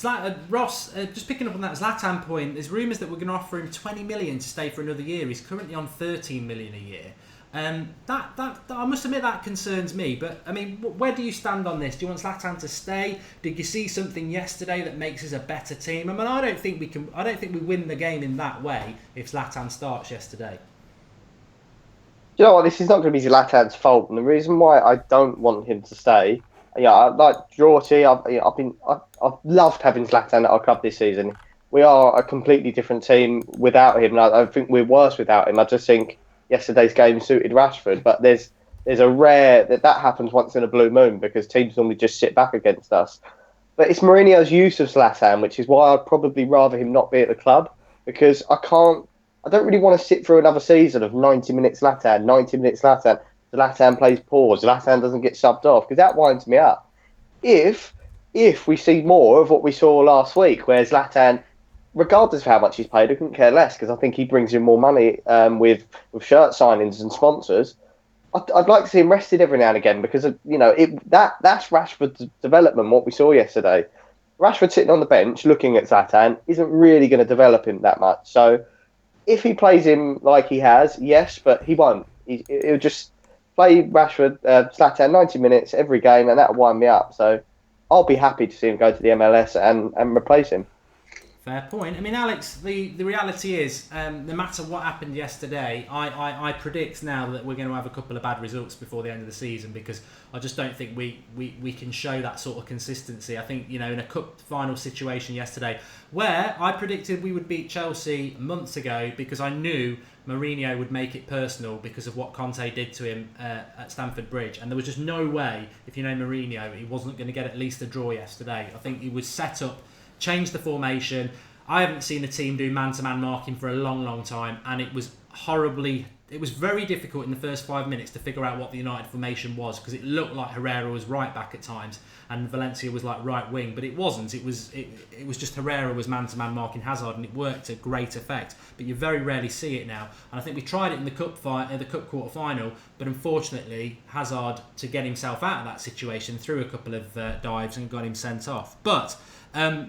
Ross, just picking up on that Zlatan point, there's rumours that we're going to offer him 20 million to stay for another year. He's currently on 13 million a year. That I must admit that concerns me. But I mean, where do you stand on this? Do you want Zlatan to stay? Did you see something yesterday that makes us a better team? I mean, I don't think we win the game in that way if Zlatan starts yesterday. You know what? This is not going to be Zlatan's fault, and the reason why I don't want him to stay, like Drawty, I've loved having Zlatan at our club this season. We are a completely different team without him, and I don't think we're worse without him. I just think yesterday's game suited Rashford, but there's a rare that happens once in a blue moon, because teams normally just sit back against us. But it's Mourinho's use of Zlatan, which is why I'd probably rather him not be at the club, because I don't really want to sit through another season of 90 minutes Zlatan, Zlatan plays poor, Zlatan doesn't get subbed off, because that winds me up. If if we see more of what we saw last week, where Zlatan, regardless of how much he's paid, I couldn't care less because I think he brings in more money with shirt signings and sponsors. I'd like to see him rested every now and again because that's Rashford's development. What we saw yesterday, Rashford sitting on the bench looking at Zlatan isn't really going to develop him that much. So if he plays him like he has, yes, but he won't. He'll just play Rashford, Zlatan 90 minutes every game, and that'll wind me up. So I'll be happy to see him go to the MLS and replace him. Fair point. I mean, Alex, the reality is, no matter what happened yesterday, I predict now that we're going to have a couple of bad results before the end of the season because I just don't think we can show that sort of consistency. I think, in a cup final situation yesterday where I predicted we would beat Chelsea months ago because I knew Mourinho would make it personal because of what Conte did to him at Stamford Bridge. And there was just no way, if you know Mourinho, he wasn't going to get at least a draw yesterday. I think he was set up, changed the formation. I haven't seen a team do man-to-man marking for a long, long time, and it was very difficult in the first 5 minutes to figure out what the United formation was because it looked like Herrera was right back at times and Valencia was like right wing, but it wasn't. It was just Herrera was man-to-man marking Hazard, and it worked to great effect. But you very rarely see it now, and I think we tried it in the cup quarter final, but unfortunately Hazard, to get himself out of that situation, threw a couple of dives and got him sent off. But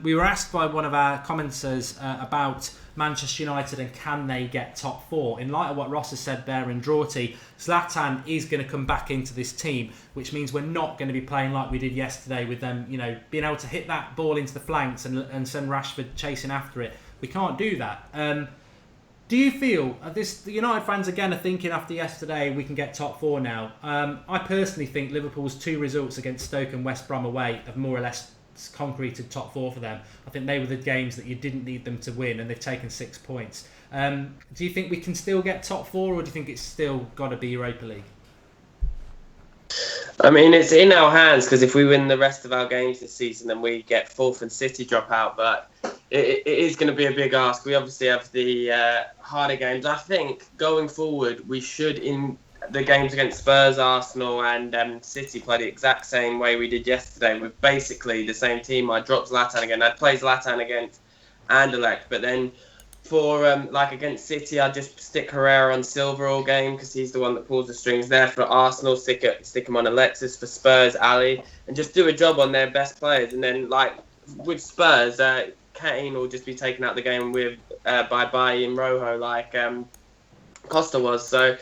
we were asked by one of our commenters about Manchester United and can they get top four. In light of what Ross has said there and Drawty, Zlatan is going to come back into this team, which means we're not going to be playing like we did yesterday with them, being able to hit that ball into the flanks and send Rashford chasing after it. We can't do that. Do you feel the United fans again are thinking after yesterday we can get top four now? I personally think Liverpool's 2 results against Stoke and West Brom away have more or less concreted top four for them. I think they were the games that you didn't need them to win, and they've taken 6 points. Do you think we can still get top four, or do you think it's still got to be Europa League? I mean, it's in our hands because if we win the rest of our games this season, then we get fourth and City drop out. But it is going to be a big ask. We obviously have the harder games. I think going forward, we should in the games against Spurs, Arsenal and City play the exact same way we did yesterday with basically the same team. I'd drop Zlatan again. I'd play Zlatan against Anderlecht, but then for against City, I'd just stick Herrera on Silva all game because he's the one that pulls the strings there. For Arsenal, stick him on Alexis. For Spurs, Ali, and just do a job on their best players. And then with Spurs, Kane will just be taken out of the game with by in Rojo like Costa was. So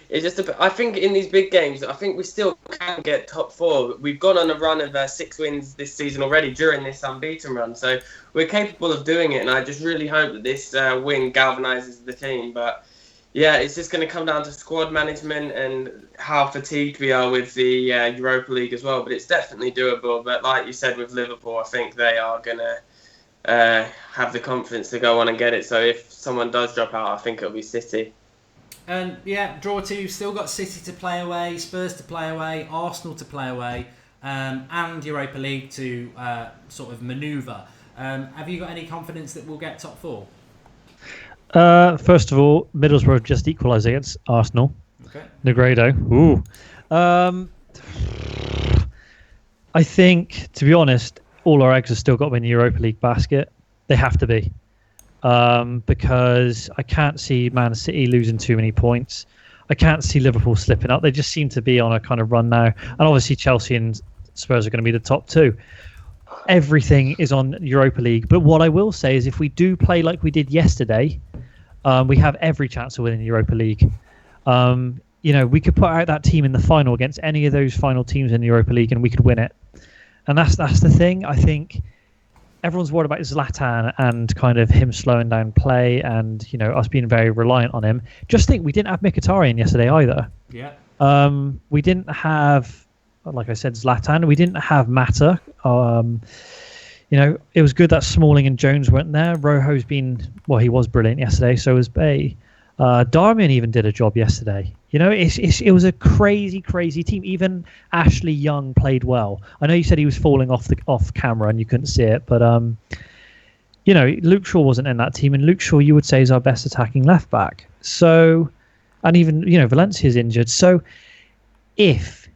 it's just I think in these big games, I think we still can get top four. We've gone on a run of 6 wins this season already during this unbeaten run, so we're capable of doing it. And I just really hope that this win galvanises the team. But yeah, it's just going to come down to squad management and how fatigued we are with the Europa League as well. But it's definitely doable. But like you said with Liverpool, I think they are going to have the confidence to go on and get it. So if someone does drop out, I think it'll be City. And yeah, draw 2, still got City to play away, Spurs to play away, Arsenal to play away, and Europa League to sort of manoeuvre. Have you got any confidence that we'll get top four? First of all, Middlesbrough just equalised against Arsenal. Okay. Negredo. Ooh. I think, to be honest, all our eggs have still got to be in the Europa League basket. They have to be. Because I can't see Man City losing too many points. I can't see Liverpool slipping up. They just seem to be on a kind of run now. And obviously Chelsea and Spurs are going to be the top 2. Everything is on Europa League. But what I will say is if we do play like we did yesterday, we have every chance of winning the Europa League. We could put out that team in the final against any of those final teams in the Europa League and we could win it. And that's the thing. I think everyone's worried about Zlatan and kind of him slowing down play and, us being very reliant on him. Just think we didn't have Mkhitaryan yesterday either. Yeah. We didn't have, like I said, Zlatan. We didn't have Mata. It was good that Smalling and Jones weren't there. Rojo's he was brilliant yesterday. So was Bay. Darmian even did a job yesterday. It was a crazy, crazy team. Even Ashley Young played well. I know you said he was falling off camera and you couldn't see it, but Luke Shaw wasn't in that team, and Luke Shaw you would say is our best attacking left back. So, and even Valencia's injured. So, if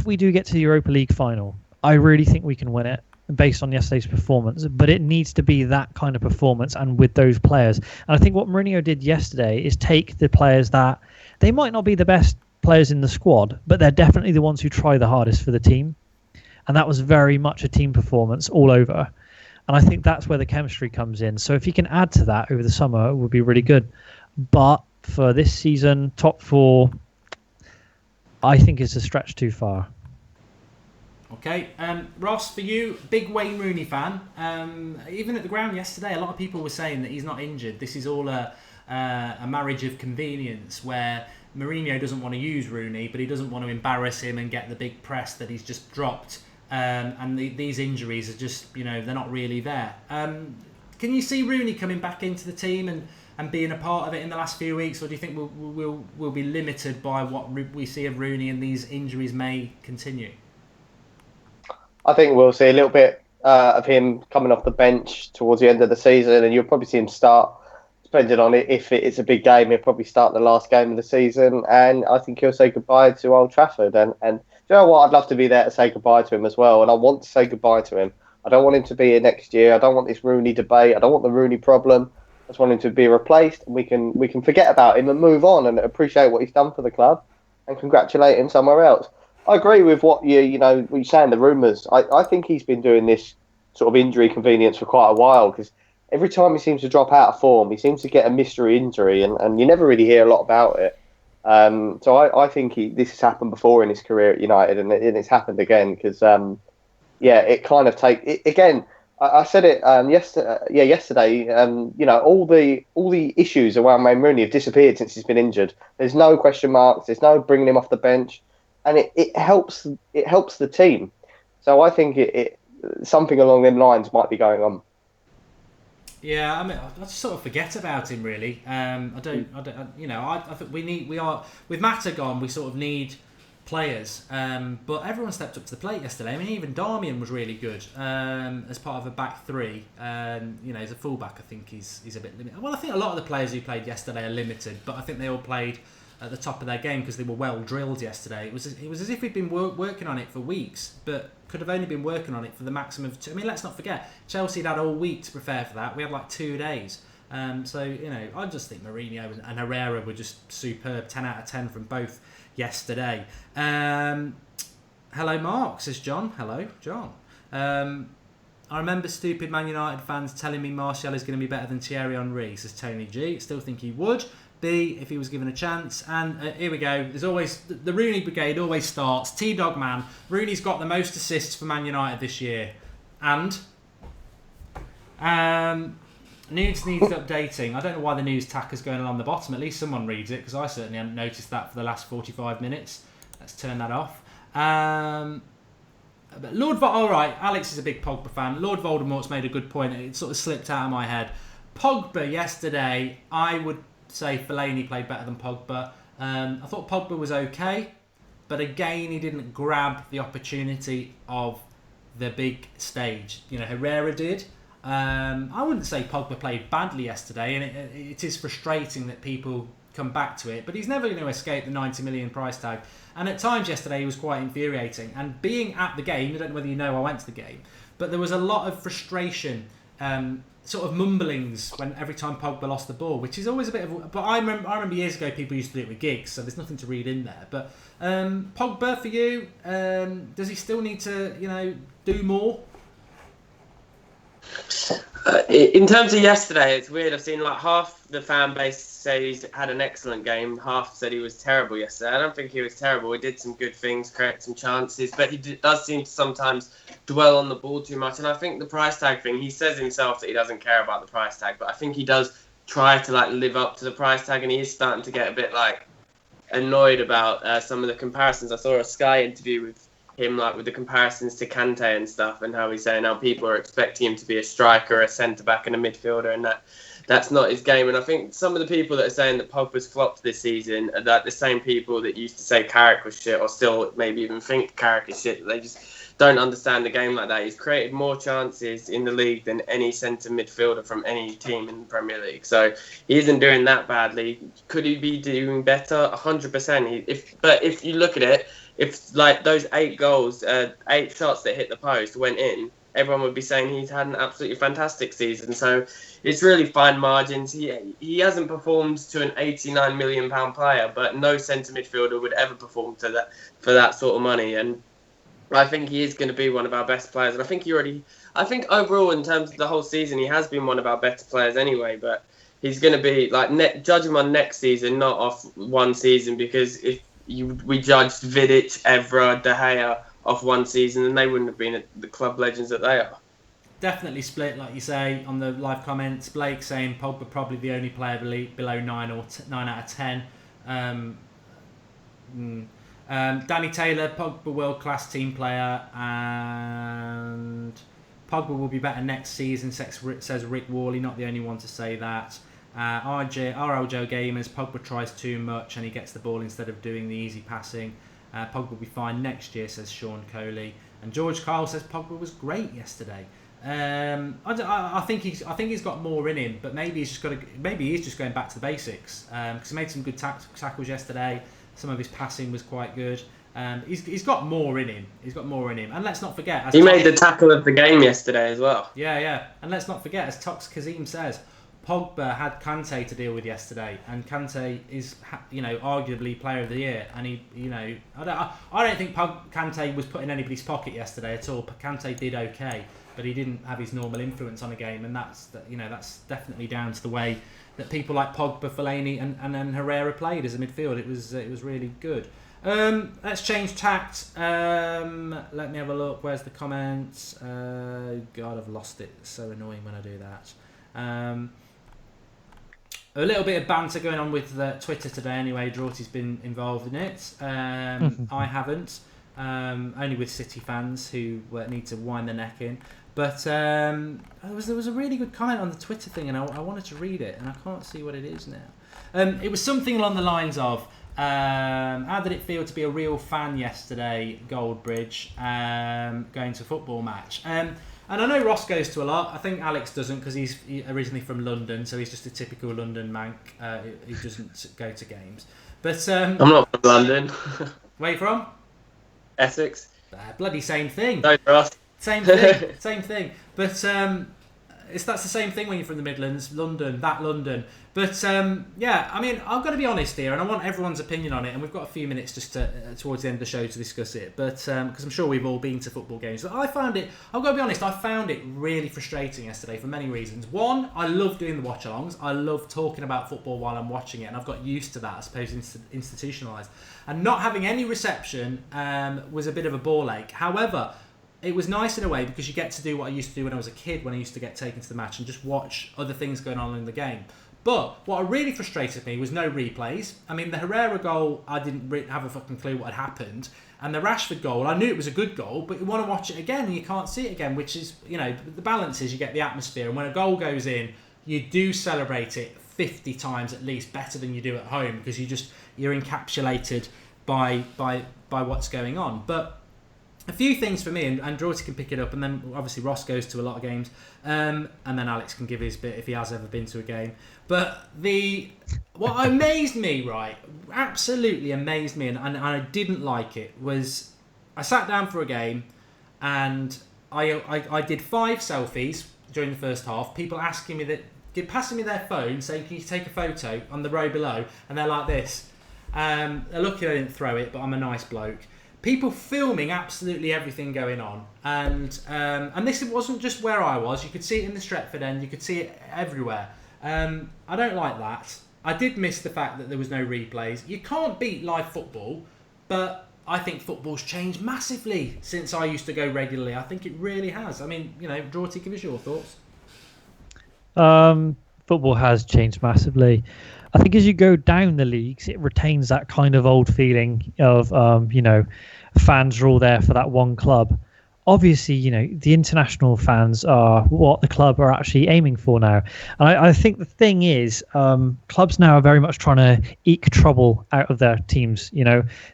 we do get to the Europa League final, I really think we can win it. based on yesterday's performance, but it needs to be that kind of performance and with those players. And I think what Mourinho did yesterday is take the players that they might not be the best players in the squad, but they're definitely the ones who try the hardest for the team. And that was very much a team performance all over. And I think that's where the chemistry comes in. So if you can add to that over the summer, it would be really good. But for this season, top 4, I think is a stretch too far. Okay, Ross, for you, big Wayne Rooney fan. Even at the ground yesterday, a lot of people were saying that he's not injured. This is all a marriage of convenience where Mourinho doesn't want to use Rooney, but he doesn't want to embarrass him and get the big press that he's just dropped. And these injuries are just, they're not really there. Can you see Rooney coming back into the team and being a part of it in the last few weeks, or do you think we'll be limited by what we see of Rooney and these injuries may continue? I think we'll see a little bit of him coming off the bench towards the end of the season, and you'll probably see him start, depending on it. If it's a big game, he'll probably start the last game of the season, and I think he'll say goodbye to Old Trafford. And you know what? I'd love to be there to say goodbye to him as well, and I want to say goodbye to him. I don't want him to be here next year. I don't want this Rooney debate. I don't want the Rooney problem. I just want him to be replaced, and we can forget about him and move on and appreciate what he's done for the club and congratulate him somewhere else. I agree with what you're saying, the rumours. I think he's been doing this sort of injury convenience for quite a while, because every time he seems to drop out of form, he seems to get a mystery injury, and you never really hear a lot about it. So I think this has happened before in his career at United, and it's happened again, because it kind of again. I said it yesterday. All the issues around Wayne Rooney have disappeared since he's been injured. There's no question marks. There's no bringing him off the bench. And it helps the team. So I think it something along them lines might be going on. Yeah, I mean, I just sort of forget about him really. I think we are with Mata gone. We sort of need players, but everyone stepped up to the plate yesterday. I mean, even Darmian was really good as part of a back three. As a fullback, I think he's a bit limited. Well, I think a lot of the players who played yesterday are limited, but I think they all played at the top of their game because they were well drilled yesterday. It was as if we'd been working on it for weeks, but could have only been working on it for the maximum of 2. I mean, let's not forget, Chelsea had all week to prepare for that. We had like 2 days. I just think Mourinho and Herrera were just superb. 10 out of 10 from both yesterday. Hello, Mark, says John. Hello, John. I remember stupid Man United fans telling me Martial is going to be better than Thierry Henry, says Tony G. Still think he would be if he was given a chance. And here we go. There's always the Rooney brigade always starts. T-Dog man. Rooney's got the most assists for Man United this year. And news needs updating. I don't know why the news tack is going along the bottom. At least someone reads it, because I certainly haven't noticed that for the last 45 minutes. Let's turn that off. But all right, Alex is a big Pogba fan. Lord Voldemort's made a good point. It sort of slipped out of my head. Pogba yesterday, I would say Fellaini played better than Pogba. I thought Pogba was okay, but again, he didn't grab the opportunity of the big stage. Herrera did. I wouldn't say Pogba played badly yesterday, and it is frustrating that people come back to it, but he's never going to escape the 90 million price tag. And at times yesterday he was quite infuriating. And being at the game, I don't know whether you know I went to the game, but there was a lot of frustration, sort of mumblings every time Pogba lost the ball, which is always a bit of. But I remember years ago people used to do it with gigs, so there's nothing to read in there. But Pogba for you, does he still need to do more? In terms of yesterday, it's weird. I've seen like half the fan base say he's had an excellent game. Half said he was terrible yesterday. I don't think he was terrible. He did some good things, create some chances, but he does seem to sometimes dwell on the ball too much. And I think the price tag thing, he says himself that he doesn't care about the price tag, but I think he does try to live up to the price tag, and he is starting to get a bit annoyed about some of the comparisons. I saw a Sky interview with him with the comparisons to Kante and stuff, and how he's saying how people are expecting him to be a striker, a centre-back and a midfielder, and that's not his game. And I think some of the people that are saying that Pogba's flopped this season are the same people that used to say Carrick was shit, or still maybe even think Carrick is shit. They just don't understand the game like that. He's created more chances in the league than any centre midfielder from any team in the Premier League. So he isn't doing that badly. Could he be doing better? 100%. But if you look at it, if those 8 goals, 8 shots that hit the post went in, everyone would be saying he's had an absolutely fantastic season. So it's really fine margins. He hasn't performed to an £89 million player, but no centre midfielder would ever perform to that for that sort of money. And I think he is going to be one of our best players. And I think overall, in terms of the whole season, he has been one of our better players anyway. But he's going to be, judge him on next season, not off one season, because if we judged Vidic, Evra, De Gea off one season, then they wouldn't have been the club legends that they are. Definitely split, like you say, on the live comments. Blake saying Pogba probably the only player below 9 out of 10. Danny Taylor, Pogba world-class team player, and Pogba will be better next season, says Rick Worley, not the only one to say that. RL Joe Gamers, Pogba tries too much and he gets the ball instead of doing the easy passing. Pogba will be fine next year, says Sean Coley. And George Kyle says Pogba was great yesterday. I think he's got more in him, but maybe he's just going back to the basics, because he made some good tackles yesterday. Some of his passing was quite good. He's got more in him. And let's not forget, he made the tackle of the game yesterday as well. Yeah. And let's not forget, as Tox Kazim says, Pogba had Kante to deal with yesterday, and Kante is, arguably player of the year. And I don't think Kante was put in anybody's pocket yesterday at all. Kante did okay, but he didn't have his normal influence on a game, and that's definitely down to the way that people like Pogba, Fellaini, and Herrera played as a midfield. It was really good. Let's change tact. Let me have a look. Where's the comments? God, I've lost it. It's so annoying when I do that. A little bit of banter going on with Twitter today anyway. Draughty's been involved in it. I haven't. Only with City fans who need to wind their neck in. But there was a really good comment on the Twitter thing, and I wanted to read it, and I can't see what it is now. It was something along the lines of, how did it feel to be a real fan yesterday, Goldbridge, going to a football match? And I know Ross goes to a lot. I think Alex doesn't, because he's originally from London, so he's just a typical London mank. He doesn't go to games. But I'm not from London. Where are you from? Essex. Bloody same thing. No, Ross. Same thing. But that's the same thing when you're from the Midlands, London. But I mean, I've got to be honest here, and I want everyone's opinion on it. And we've got a few minutes just towards the end of the show to discuss it. But because I'm sure we've all been to football games, but I've got to be honest, I found it really frustrating yesterday for many reasons. One, I love doing the watch-alongs. I love talking about football while I'm watching it, and I've got used to that, I suppose, institutionalised. And not having any reception was a bit of a ball ache. However, it was nice in a way because you get to do what I used to do when I was a kid, when I used to get taken to the match and just watch other things going on in the game. But what really frustrated me was no replays. I mean, the Herrera goal, I didn't have a fucking clue what had happened. And the Rashford goal, I knew it was a good goal, but you want to watch it again and you can't see it again, which is, the balance is you get the atmosphere. And when a goal goes in, you do celebrate it 50 times at least better than you do at home, because you're encapsulated by what's going on. But a few things for me, and Draughty can pick it up, and then obviously Ross goes to a lot of games, and then Alex can give his bit if he has ever been to a game. But what amazed me, right, absolutely amazed me, and I didn't like it, was I sat down for a game, and I did 5 selfies during the first half. People asking me passing me their phone, saying, "Can you take a photo?" on the row below, and they're like this. They're lucky I didn't throw it, but I'm a nice bloke. People filming absolutely everything going on, and this wasn't just where I was. You could see it in the Stretford end. You could see it everywhere. I don't like that. I did miss the fact that there was no replays. You can't beat live football, but I think football's changed massively since I used to go regularly. I think it really has. I mean, Draughty, give us your thoughts. Football has changed massively. I think as you go down the leagues, it retains that kind of old feeling of, fans are all there for that one club. Obviously, the international fans are what the club are actually aiming for now. And I think the thing is, clubs now are very much trying to eke trouble out of their teams.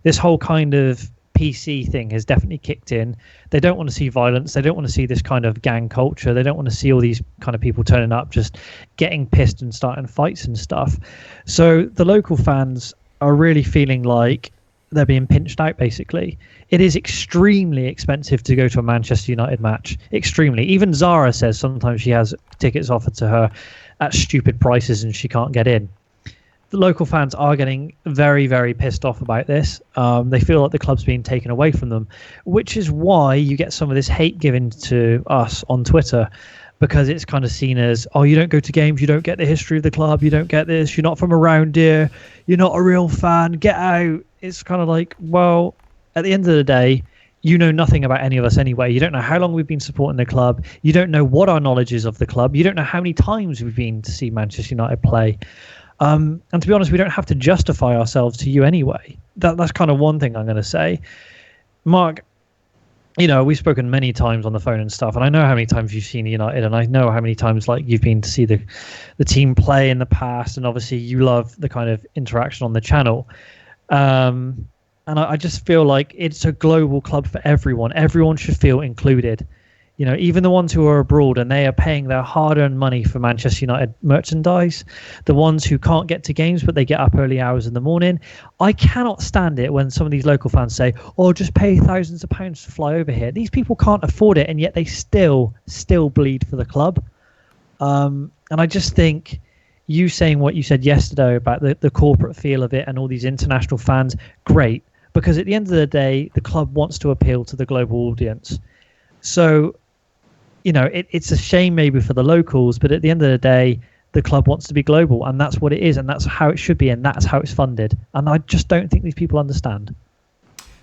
This whole kind of PC thing has definitely kicked in. They don't want to see violence. They don't want to see this kind of gang culture. They don't want to see all these kind of people turning up, just getting pissed and starting fights and stuff. So the local fans are really feeling like they're being pinched out, basically. It is extremely expensive to go to a Manchester United match. Extremely. Even Zara says sometimes she has tickets offered to her at stupid prices and she can't get in. The local fans are getting very, very pissed off about this. They feel like the club's being taken away from them, which is why you get some of this hate given to us on Twitter, because it's kind of seen as, oh, you don't go to games, you don't get the history of the club, you don't get this, you're not from around here, you're not a real fan, get out. It's kind of like, well, at the end of the day, you know nothing about any of us anyway. You don't know how long we've been supporting the club. You don't know what our knowledge is of the club. You don't know how many times we've been to see Manchester United play. And to be honest, we don't have to justify ourselves to you anyway. That's kind of one thing I'm going to say. Mark, we've spoken many times on the phone and stuff, and I know how many times you've seen United, and I know how many times you've been to see the team play in the past, and obviously you love the kind of interaction on the channel. And I just feel like it's a global club for everyone. Everyone should feel included. Even the ones who are abroad and they are paying their hard-earned money for Manchester United merchandise, the ones who can't get to games but they get up early hours in the morning. I cannot stand it when some of these local fans say, oh, just pay thousands of pounds to fly over here. These people can't afford it, and yet they still bleed for the club. And I just think you saying what you said yesterday about the corporate feel of it and all these international fans, great, because at the end of the day, the club wants to appeal to the global audience. So, it's a shame maybe for the locals, but at the end of the day, the club wants to be global, and that's what it is, and that's how it should be, and that's how it's funded. And I just don't think these people understand.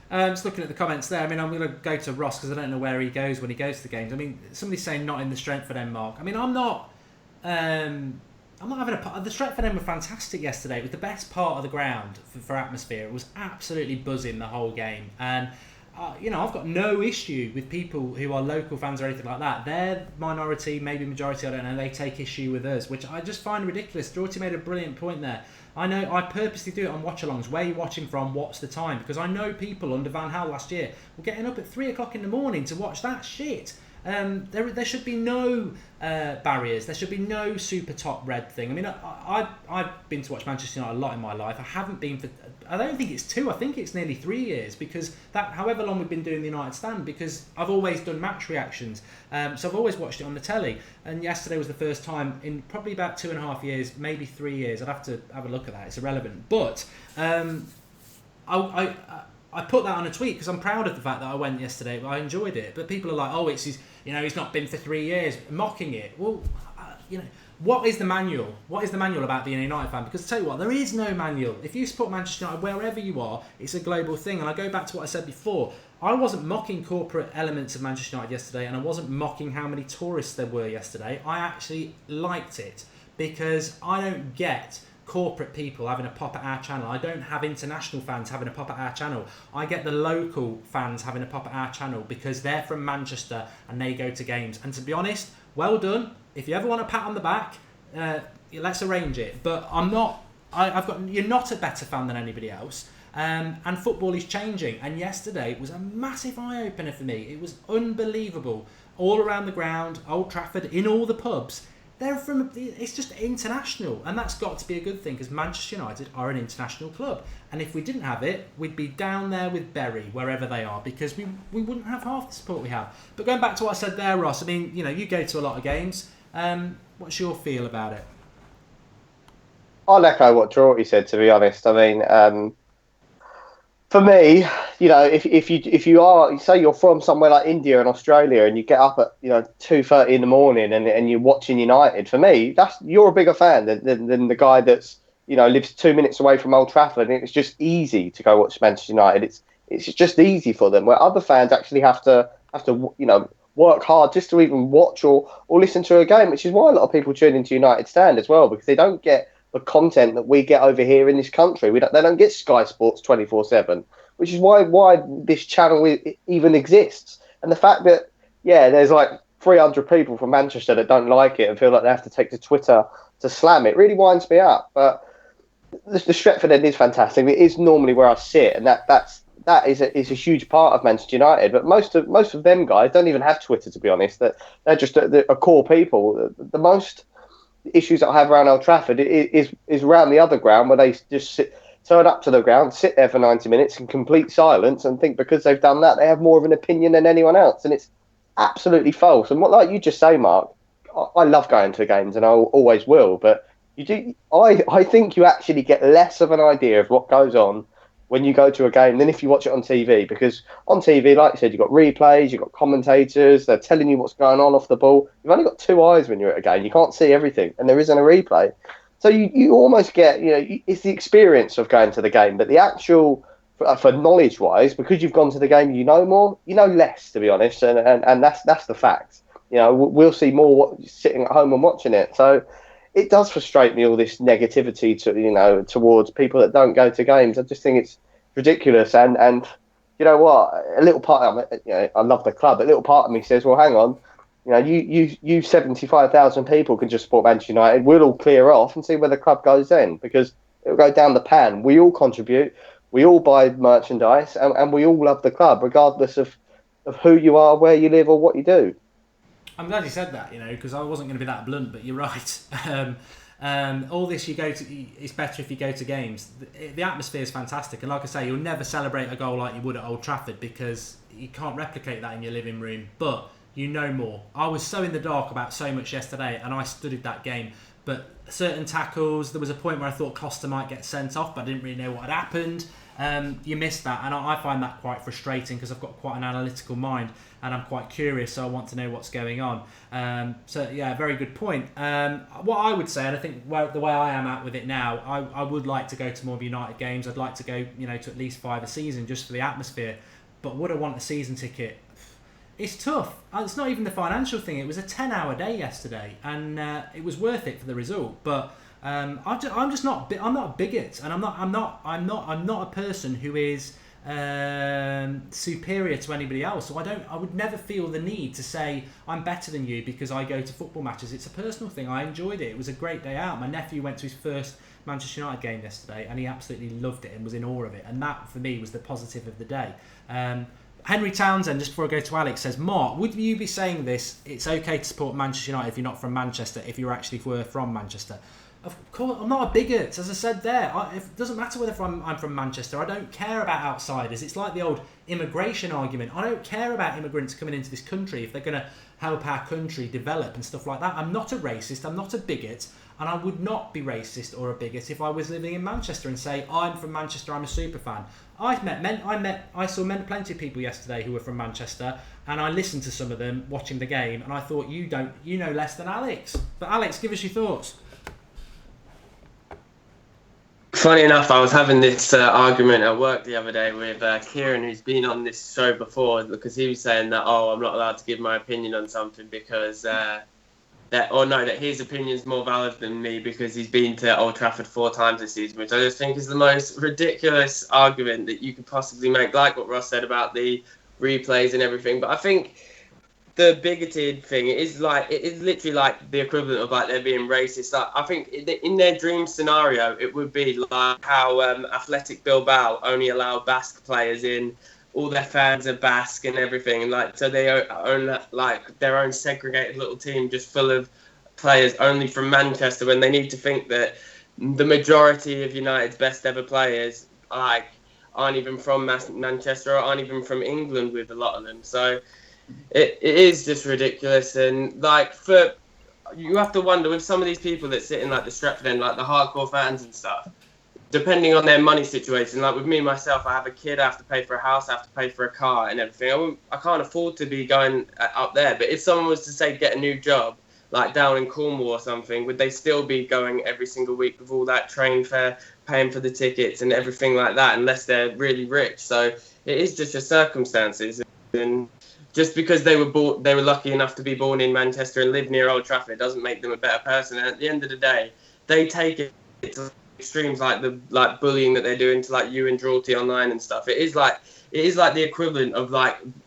Just looking at the comments there, I'm going to go to Ross because I don't know where he goes when he goes to the games. Somebody's saying not in the Strengthford End, Mark. I'm not having the Stretford End were fantastic yesterday. It was the best part of the ground for atmosphere. It was absolutely buzzing the whole game, and I've got no issue with people who are local fans or anything like that. They're minority, maybe majority, I don't know. They take issue with us, which I just find ridiculous. Dorothy made a brilliant point there. I know I purposely do it on watch-alongs. Where are you watching from? What's the time? Because I know people under Van Gaal last year were getting up at 3 o'clock in the morning to watch that shit. There should be no barriers. There should be no super top red thing. I've been to watch Manchester United a lot in my life. I haven't been for, I don't think it's 2, I think it's nearly 3 years, because however long we've been doing the United Stand, because I've always done match reactions. So I've always watched it on the telly, and yesterday was the first time in probably about 2.5 years, maybe 3 years. I'd have to have a look at that. It's irrelevant. But I put that on a tweet because I'm proud of the fact that I went yesterday. I enjoyed it. But people are like, oh, he's not been for 3 years, mocking it. Well, what is the manual? What is the manual about being a United fan? Because I tell you what, there is no manual. If you support Manchester United wherever you are, it's a global thing. And I go back to what I said before. I wasn't mocking corporate elements of Manchester United yesterday, and I wasn't mocking how many tourists there were yesterday. I actually liked it because I don't get corporate people having a pop at our channel. I don't have international fans having a pop at our channel. I get the local fans having a pop at our channel because they're from Manchester and they go to games. And to be honest, well done. If you ever want a pat on the back, let's arrange it. But you're not a better fan than anybody else. And football is changing. And yesterday was a massive eye-opener for me. It was unbelievable. All around the ground, Old Trafford, in all the pubs. It's just international, and that's got to be a good thing because Manchester United are an international club. And if we didn't have it, we'd be down there with Bury, wherever they are, because we wouldn't have half the support we have. But going back to what I said there, Ross, you go to a lot of games. What's your feel about it? I'll echo what Dorothy said, to be honest. For me, if you are, say you're from somewhere like India and Australia and you get up at 2:30 in the morning and you're watching United, for me, you're a bigger fan than the guy that's lives 2 minutes away from Old Trafford, and it's just easy to go watch Manchester United. It's just easy for them, where other fans actually have to work hard just to even watch or listen to a game, which is why a lot of people tune into United Stand as well, because they don't get the content that we get over here in this country. They don't get Sky Sports 24/7, which is why this channel even exists. And the fact that there's like 300 people from Manchester that don't like it and feel like they have to take to Twitter to slam it really winds me up. But the Stretford End is fantastic. It is normally where I sit, and that is a huge part of Manchester United. But most of them guys don't even have Twitter, to be honest. They're just a core people. The most issues that I have around Old Trafford is around the other ground, where they just turn up to the ground, sit there for 90 minutes in complete silence, and think because they've done that, they have more of an opinion than anyone else. And it's absolutely false. And what, like you just say, Mark, I love going to games, and I always will. But you do, I think you actually get less of an idea of what goes on when you go to a game than if you watch it on TV. Because on TV, like you said, you've got replays, you've got commentators, they're telling you what's going on off the ball. You've only got two eyes when you're at a game. You can't see everything, and there isn't a replay. So you almost get, it's the experience of going to the game, but the actual, for knowledge-wise, because you've gone to the game, you know more, you know less, to be honest, and that's the fact. We'll see more sitting at home and watching it. So it does frustrate me, all this negativity towards people that don't go to games. I just think it's ridiculous. And you know what? A little part of me, I love the club. A little part of me says, well, hang on. You 75,000 people can just support Manchester United. We'll all clear off and see where the club goes then, because it'll go down the pan. We all contribute. We all buy merchandise, and we all love the club, regardless of who you are, where you live, or what you do. I'm glad you said that, because I wasn't going to be that blunt, but you're right. All this it's better if you go to games. The atmosphere is fantastic, and like I say, you'll never celebrate a goal like you would at Old Trafford because you can't replicate that in your living room. But you know more. I was so in the dark about so much yesterday, and I studied that game. But certain tackles, there was a point where I thought Costa might get sent off, but I didn't really know what had happened. You missed that, and I find that quite frustrating because I've got quite an analytical mind and I'm quite curious, so I want to know what's going on. So yeah, very good point. What I would say, and I think the way I am at with it now, I would like to go to more United games. I'd like to go, to at least 5 a season just for the atmosphere. But would I want a season ticket? It's tough. It's not even the financial thing. It was a 10-hour day yesterday, and it was worth it for the result. But I'm not a bigot, and I'm not a person who is superior to anybody else. So I would never feel the need to say I'm better than you because I go to football matches. It's a personal thing. I enjoyed it. It was a great day out. My nephew went to his first Manchester United game yesterday, and he absolutely loved it and was in awe of it. And that for me was the positive of the day. Henry Townsend, just before I go to Alex, says, Mark, would you be saying this? It's okay to support Manchester United if you're not from Manchester, if you actually were from Manchester. Of course, I'm not a bigot, as I said there. It doesn't matter whether I'm from Manchester. I don't care about outsiders. It's like the old immigration argument. I don't care about immigrants coming into this country if they're going to help our country develop and stuff like that. I'm not a racist. I'm not a bigot. And I would not be racist or a bigot if I was living in Manchester and say, I'm from Manchester, I'm a super fan. I saw plenty of people yesterday who were from Manchester, and I listened to some of them watching the game, and I thought, you know less than Alex. But Alex, give us your thoughts. Funny enough, I was having this argument at work the other day with Kieran, who's been on this show before, because he was saying that, I'm not allowed to give my opinion on something because that his opinion's more valid than me because he's been to Old Trafford 4 times this season, which I just think is the most ridiculous argument that you could possibly make, like what Ross said about the replays and everything. But I think the bigoted thing it is literally like the equivalent of like they're being racist. Like, I think in their dream scenario, it would be like how Athletic Bilbao only allow Basque players in. All their fans are Basque and everything, and so they own like their own segregated little team just full of players only from Manchester, when they need to think that the majority of United's best ever players aren't even from Manchester or aren't even from England, with a lot of them. So it is just ridiculous, and you have to wonder with some of these people that sit in the Stratford end, like the hardcore fans and stuff. Depending on their money situation, like with me myself, I have a kid, I have to pay for a house, I have to pay for a car and everything. I can't afford to be going up there. But if someone was to say get a new job, like down in Cornwall or something, would they still be going every single week with all that train fare, paying for the tickets and everything like that, unless they're really rich? So it is just your circumstances. And just because they were lucky enough to be born in Manchester and live near Old Trafford doesn't make them a better person. And at the end of the day, they take it to extremes like bullying that they're doing to you and Drawty online and stuff. It is like the equivalent of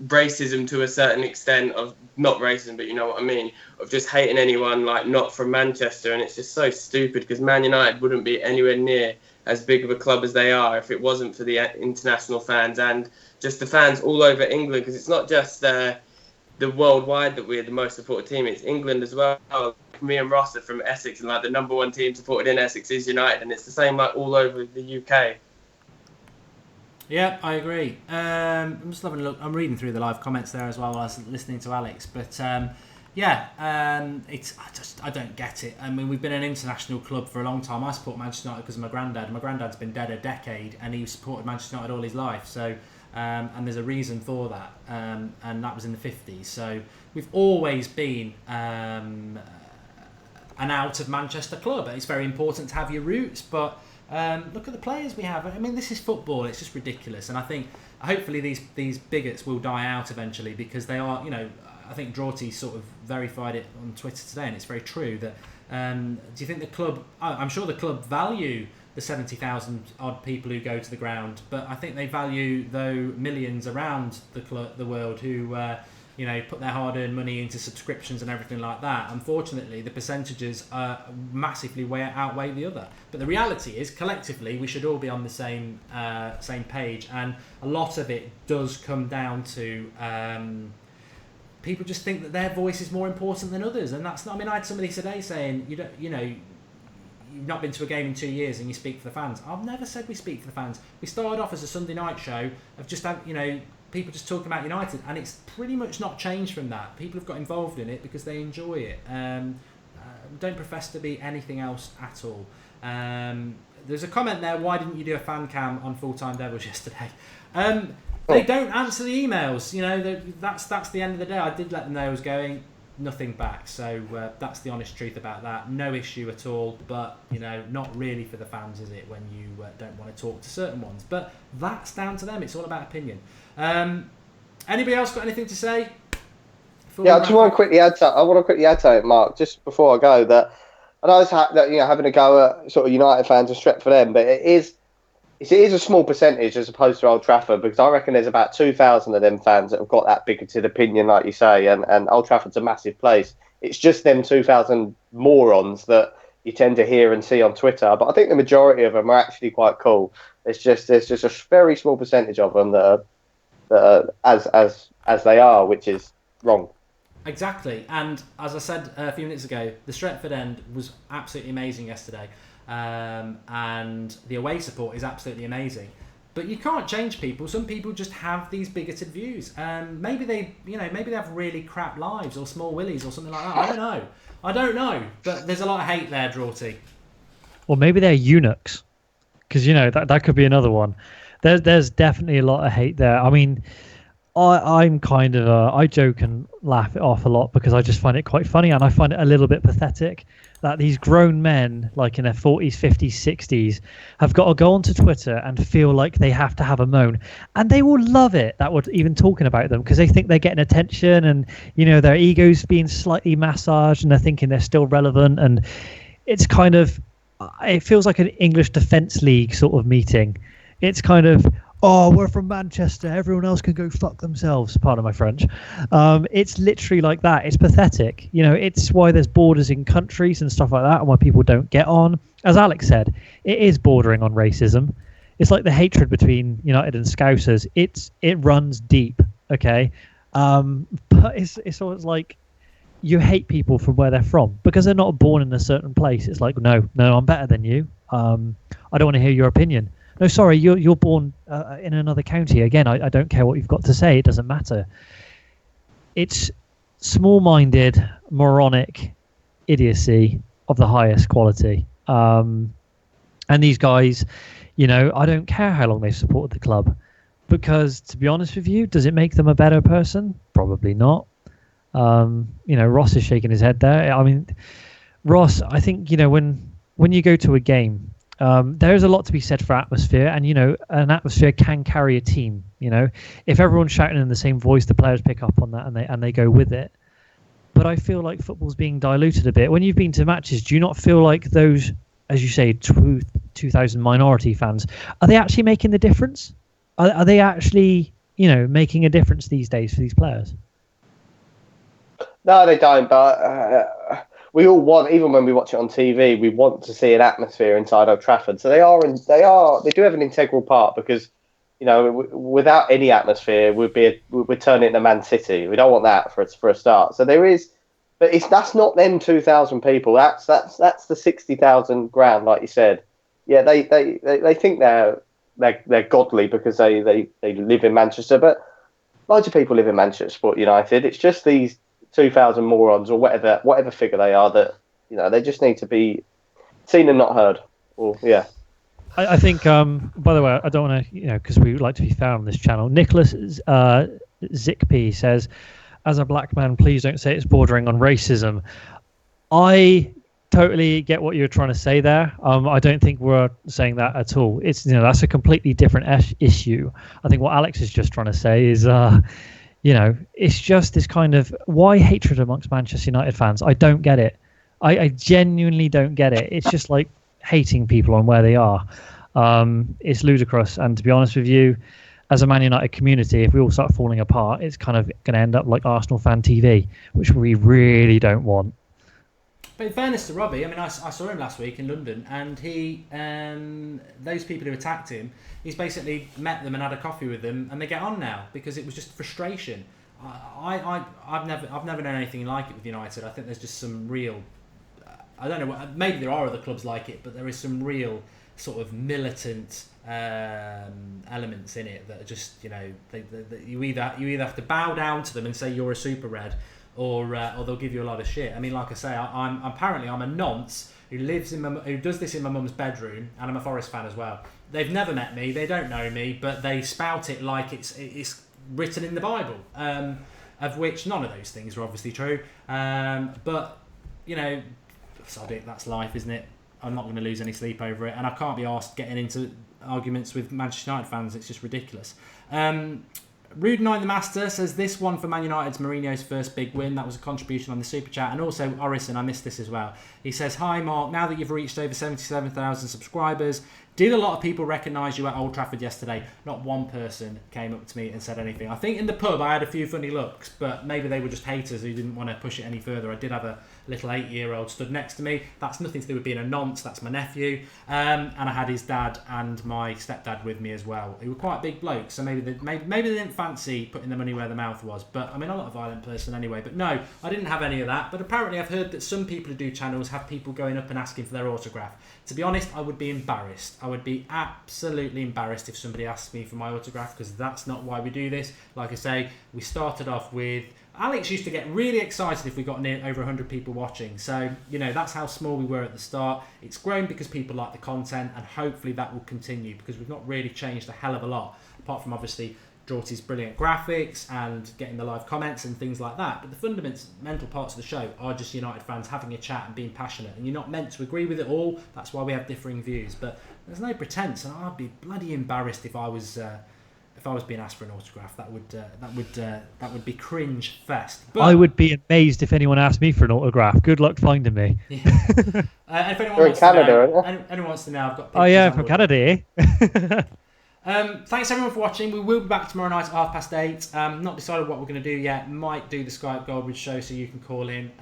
racism to a certain extent, of not racism, but you know what I mean, of just hating anyone not from Manchester. And it's just so stupid, because Man United wouldn't be anywhere near as big of a club as they are if it wasn't for the international fans and just the fans all over England, because it's not just the worldwide that we're the most supported team, it's England as well. Me and Ross are from Essex, and the number one team supported in Essex is United, and it's the same all over the UK. Yeah, I agree. I'm just having a look. I'm reading through the live comments there as well while I was listening to Alex. But I don't get it. I mean, we've been an international club for a long time. I support Manchester United because of my granddad. My granddad's been dead a decade, and he supported Manchester United all his life. So, and there's a reason for that, and that was in the 50s. So we've always been an out of Manchester club. It's very important to have your roots, but look at the players we have. I mean, this is football. It's just ridiculous, and I think hopefully these bigots will die out eventually, because they are, I think Drawty sort of verified it on Twitter today, and it's very true that do you think the club, I'm sure the club value the 70,000 odd people who go to the ground, but I think they value though millions around the world who put their hard-earned money into subscriptions and everything like that. Unfortunately, the percentages massively outweigh the other. But the reality is, collectively, we should all be on the same page, and a lot of it does come down to people just think that their voice is more important than others, and that's not. I mean, I had somebody today saying, you've not been to a game in 2 years and you speak for the fans. I've never said we speak for the fans. We started off as a Sunday night show of just people just talking about United, and it's pretty much not changed from that. People have got involved in it because they enjoy it. Don't profess to be anything else at all. There's a comment there, why didn't you do a fan cam on Full Time Devils yesterday? They don't answer the emails. That's the end of the day. I did let them know I was going, nothing back. So that's the honest truth about that. No issue at all, but not really for the fans, is it, when you don't want to talk to certain ones? But that's down to them. It's all about opinion. Anybody else got anything to say? Yeah, I just want to quickly add to it, Mark, just before I go, that I know it's having a go at sort of United fans and Stretford End, but it is a small percentage as opposed to Old Trafford, because I reckon there's about 2,000 of them fans that have got that bigoted opinion, like you say, and Old Trafford's a massive place. It's just them 2,000 morons that you tend to hear and see on Twitter, but I think the majority of them are actually quite cool. There's just a very small percentage of them that are as they are, which is wrong. Exactly, and as I said a few minutes ago, the Stretford End was absolutely amazing yesterday, and the away support is absolutely amazing. But you can't change people. Some people just have these bigoted views. Maybe they have really crap lives or small willies or something like that. I don't know. But there's a lot of hate there, Drawty. Or maybe they're eunuchs, because that could be another one. There's definitely a lot of hate there. I mean, I'm kind of I joke and laugh it off a lot because I just find it quite funny, and I find it a little bit pathetic that these grown men, like in their 40s, 50s, 60s, have got to go onto Twitter and feel like they have to have a moan, and they will love it that we're even talking about them, because they think they're getting attention, and their ego's being slightly massaged, and they're thinking they're still relevant, and it's kind of, it feels like an English Defence League sort of meeting. It's kind of, oh, we're from Manchester, everyone else can go fuck themselves, pardon my French. It's literally like that. It's pathetic. It's why there's borders in countries and stuff like that, and why people don't get on. As Alex said, it is bordering on racism. It's like the hatred between United and Scousers. It runs deep, okay? But it's always like you hate people from where they're from because they're not born in a certain place. It's like, no, I'm better than you. I don't want to hear your opinion. No, sorry, you're born in another county. Again, I don't care what you've got to say. It doesn't matter. It's small-minded, moronic idiocy of the highest quality. And these guys, I don't care how long they've supported the club. Because, to be honest with you, does it make them a better person? Probably not. Ross is shaking his head there. I mean, Ross, I think, when you go to a game, there is a lot to be said for atmosphere, and an atmosphere can carry a team. If everyone's shouting in the same voice, the players pick up on that and they go with it. But I feel like football's being diluted a bit. When you've been to matches, do you not feel like those, as you say, 2,000 minority fans, are they actually making the difference? Are they actually making a difference these days for these players? No, they don't. But we all want, even when we watch it on TV, we want to see an atmosphere inside Old Trafford. So they do have an integral part, because without any atmosphere, we'd turn it into Man City. We don't want that for a start. So there is, but that's not them 2,000 people. That's the 60,000 ground, like you said. Yeah, they think they're they're godly because they live in Manchester, but loads of people live in Manchester Sport United. It's just these 2,000 morons or whatever figure they are that they just need to be seen and not heard. Or yeah. I think, by the way, I don't want to, because we like to be fair on this channel. Nicholas Zickp says, as a black man, please don't say it's bordering on racism. I totally get what you're trying to say there. I don't think we're saying that at all. It's that's a completely different issue. I think what Alex is just trying to say is, it's just this kind of why hatred amongst Manchester United fans. I don't get it. I genuinely don't get it. It's just like hating people on where they are. It's ludicrous. And to be honest with you, as a Man United community, if we all start falling apart, it's kind of going to end up like Arsenal fan TV, which we really don't want. But in fairness to Robbie, I mean, I saw him last week in London, and he, those people who attacked him, he's basically met them and had a coffee with them, and they get on now because it was just frustration. I've never known anything like it with United. I think there's just some real, I don't know, maybe there are other clubs like it, but there is some real sort of militant elements in it that are just, you either have to bow down to them and say you're a super red, or they'll give you a lot of shit. I mean, like I say, I'm a nonce who does this in my mum's bedroom, and I'm a Forest fan as well. They've never met me, they don't know me, but they spout it like it's written in the Bible, of which none of those things are obviously true. But sod it, that's life, isn't it? I'm not going to lose any sleep over it, and I can't be asked getting into arguments with Manchester United fans. It's just ridiculous. Rude9 the Master says this one for Man United's Mourinho's first big win. That was a contribution on the Super Chat. And also, Orison, I missed this as well. He says, hi Mark, now that you've reached over 77,000 subscribers, did a lot of people recognise you at Old Trafford yesterday? Not one person came up to me and said anything. I think in the pub I had a few funny looks, but maybe they were just haters who didn't want to push it any further. I did have a little 8-year-old stood next to me. That's nothing to do with being a nonce, that's my nephew. And I had his dad and my stepdad with me as well, who were quite big blokes, so maybe they didn't fancy putting their money where their mouth was. But I mean, I'm not a violent person anyway. But no, I didn't have any of that. But apparently I've heard that some people who do channels have people going up and asking for their autograph. To be honest, I would be embarrassed. I would be absolutely embarrassed if somebody asked me for my autograph, because that's not why we do this. Like I say, we started off with... Alex used to get really excited if we got near over 100 people watching. So, that's how small we were at the start. It's grown because people like the content, and hopefully that will continue, because we've not really changed a hell of a lot, apart from obviously Drorty's brilliant graphics and getting the live comments and things like that. But the fundamental parts of the show are just United fans having a chat and being passionate. And you're not meant to agree with it all. That's why we have differing views. But there's no pretense, and I'd be bloody embarrassed if I was being asked for an autograph. That would be cringe fest. But I would be amazed if anyone asked me for an autograph. Good luck finding me. Yeah. If anyone wants to know, I've got. Oh yeah, from Canada, eh? Thanks everyone for watching. We will be back tomorrow night at 8:30. Not decided what we're going to do yet. Might do the Skype Goldbridge show, so you can call in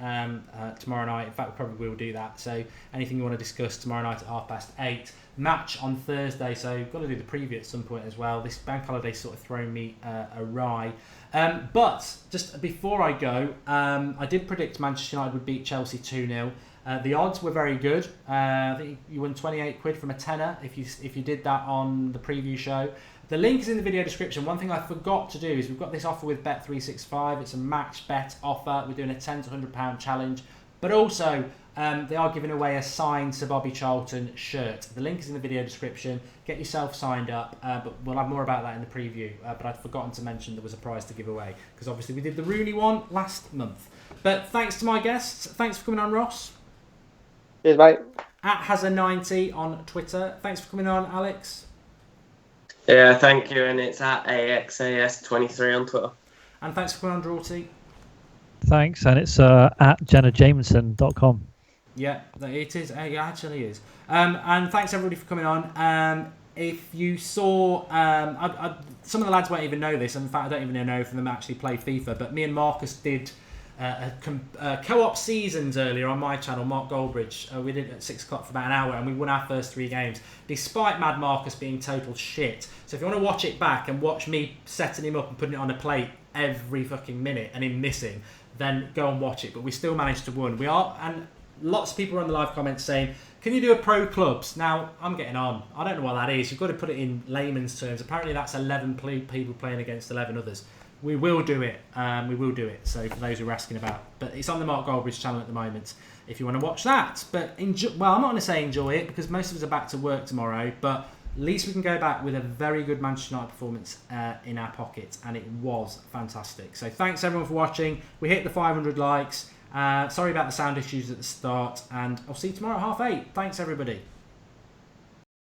tomorrow night. In fact, we probably will do that. So anything you want to discuss tomorrow night at 8:30. Match on Thursday, so got to do the preview at some point as well. This bank holiday sort of thrown me awry. But just before I go, I did predict Manchester United would beat Chelsea 2-0. The odds were very good. I think you won 28 quid from a tenner if you did that on the preview show. The link is in the video description. One thing I forgot to do is we've got this offer with Bet365. It's a match bet offer. We're doing a £10 to £100 challenge. But also, they are giving away a signed Sir Bobby Charlton shirt. The link is in the video description. Get yourself signed up. But we'll have more about that in the preview. But I'd forgotten to mention there was a prize to give away, because obviously we did the Rooney one last month. But thanks to my guests. Thanks for coming on, Ross. Cheers, mate. At Hazard90 on Twitter. Thanks for coming on, Alex. Yeah, thank you. And it's at AXAS23 on Twitter. And thanks for coming on, Drorty. Thanks, and it's at jennajameson.com. Yeah, it is. It actually is. And thanks everybody for coming on. If you saw, some of the lads won't even know this. In fact, I don't even know if them actually play FIFA. But me and Marcus did co-op seasons earlier on my channel, Mark Goldbridge. We did it at 6 o'clock for about an hour, and we won our first 3 games, despite Mad Marcus being total shit. So if you want to watch it back and watch me setting him up and putting it on a plate every fucking minute and him missing, then go and watch it. But we still managed to win. We are, and lots of people are on the live comments saying, can you do a pro clubs? Now, I'm getting on. I don't know what that is. You've got to put it in layman's terms. Apparently, that's 11 people playing against 11 others. We will do it. We will do it. So, for those who are asking about. But it's on the Mark Goldbridge channel at the moment if you want to watch that. But, I'm not going to say enjoy it because most of us are back to work tomorrow. But at least we can go back with a very good Manchester United performance in our pocket. And it was fantastic. So, thanks everyone for watching. We hit the 500 likes. Sorry about the sound issues at the start, and I'll see you tomorrow at 8:30. Thanks, everybody.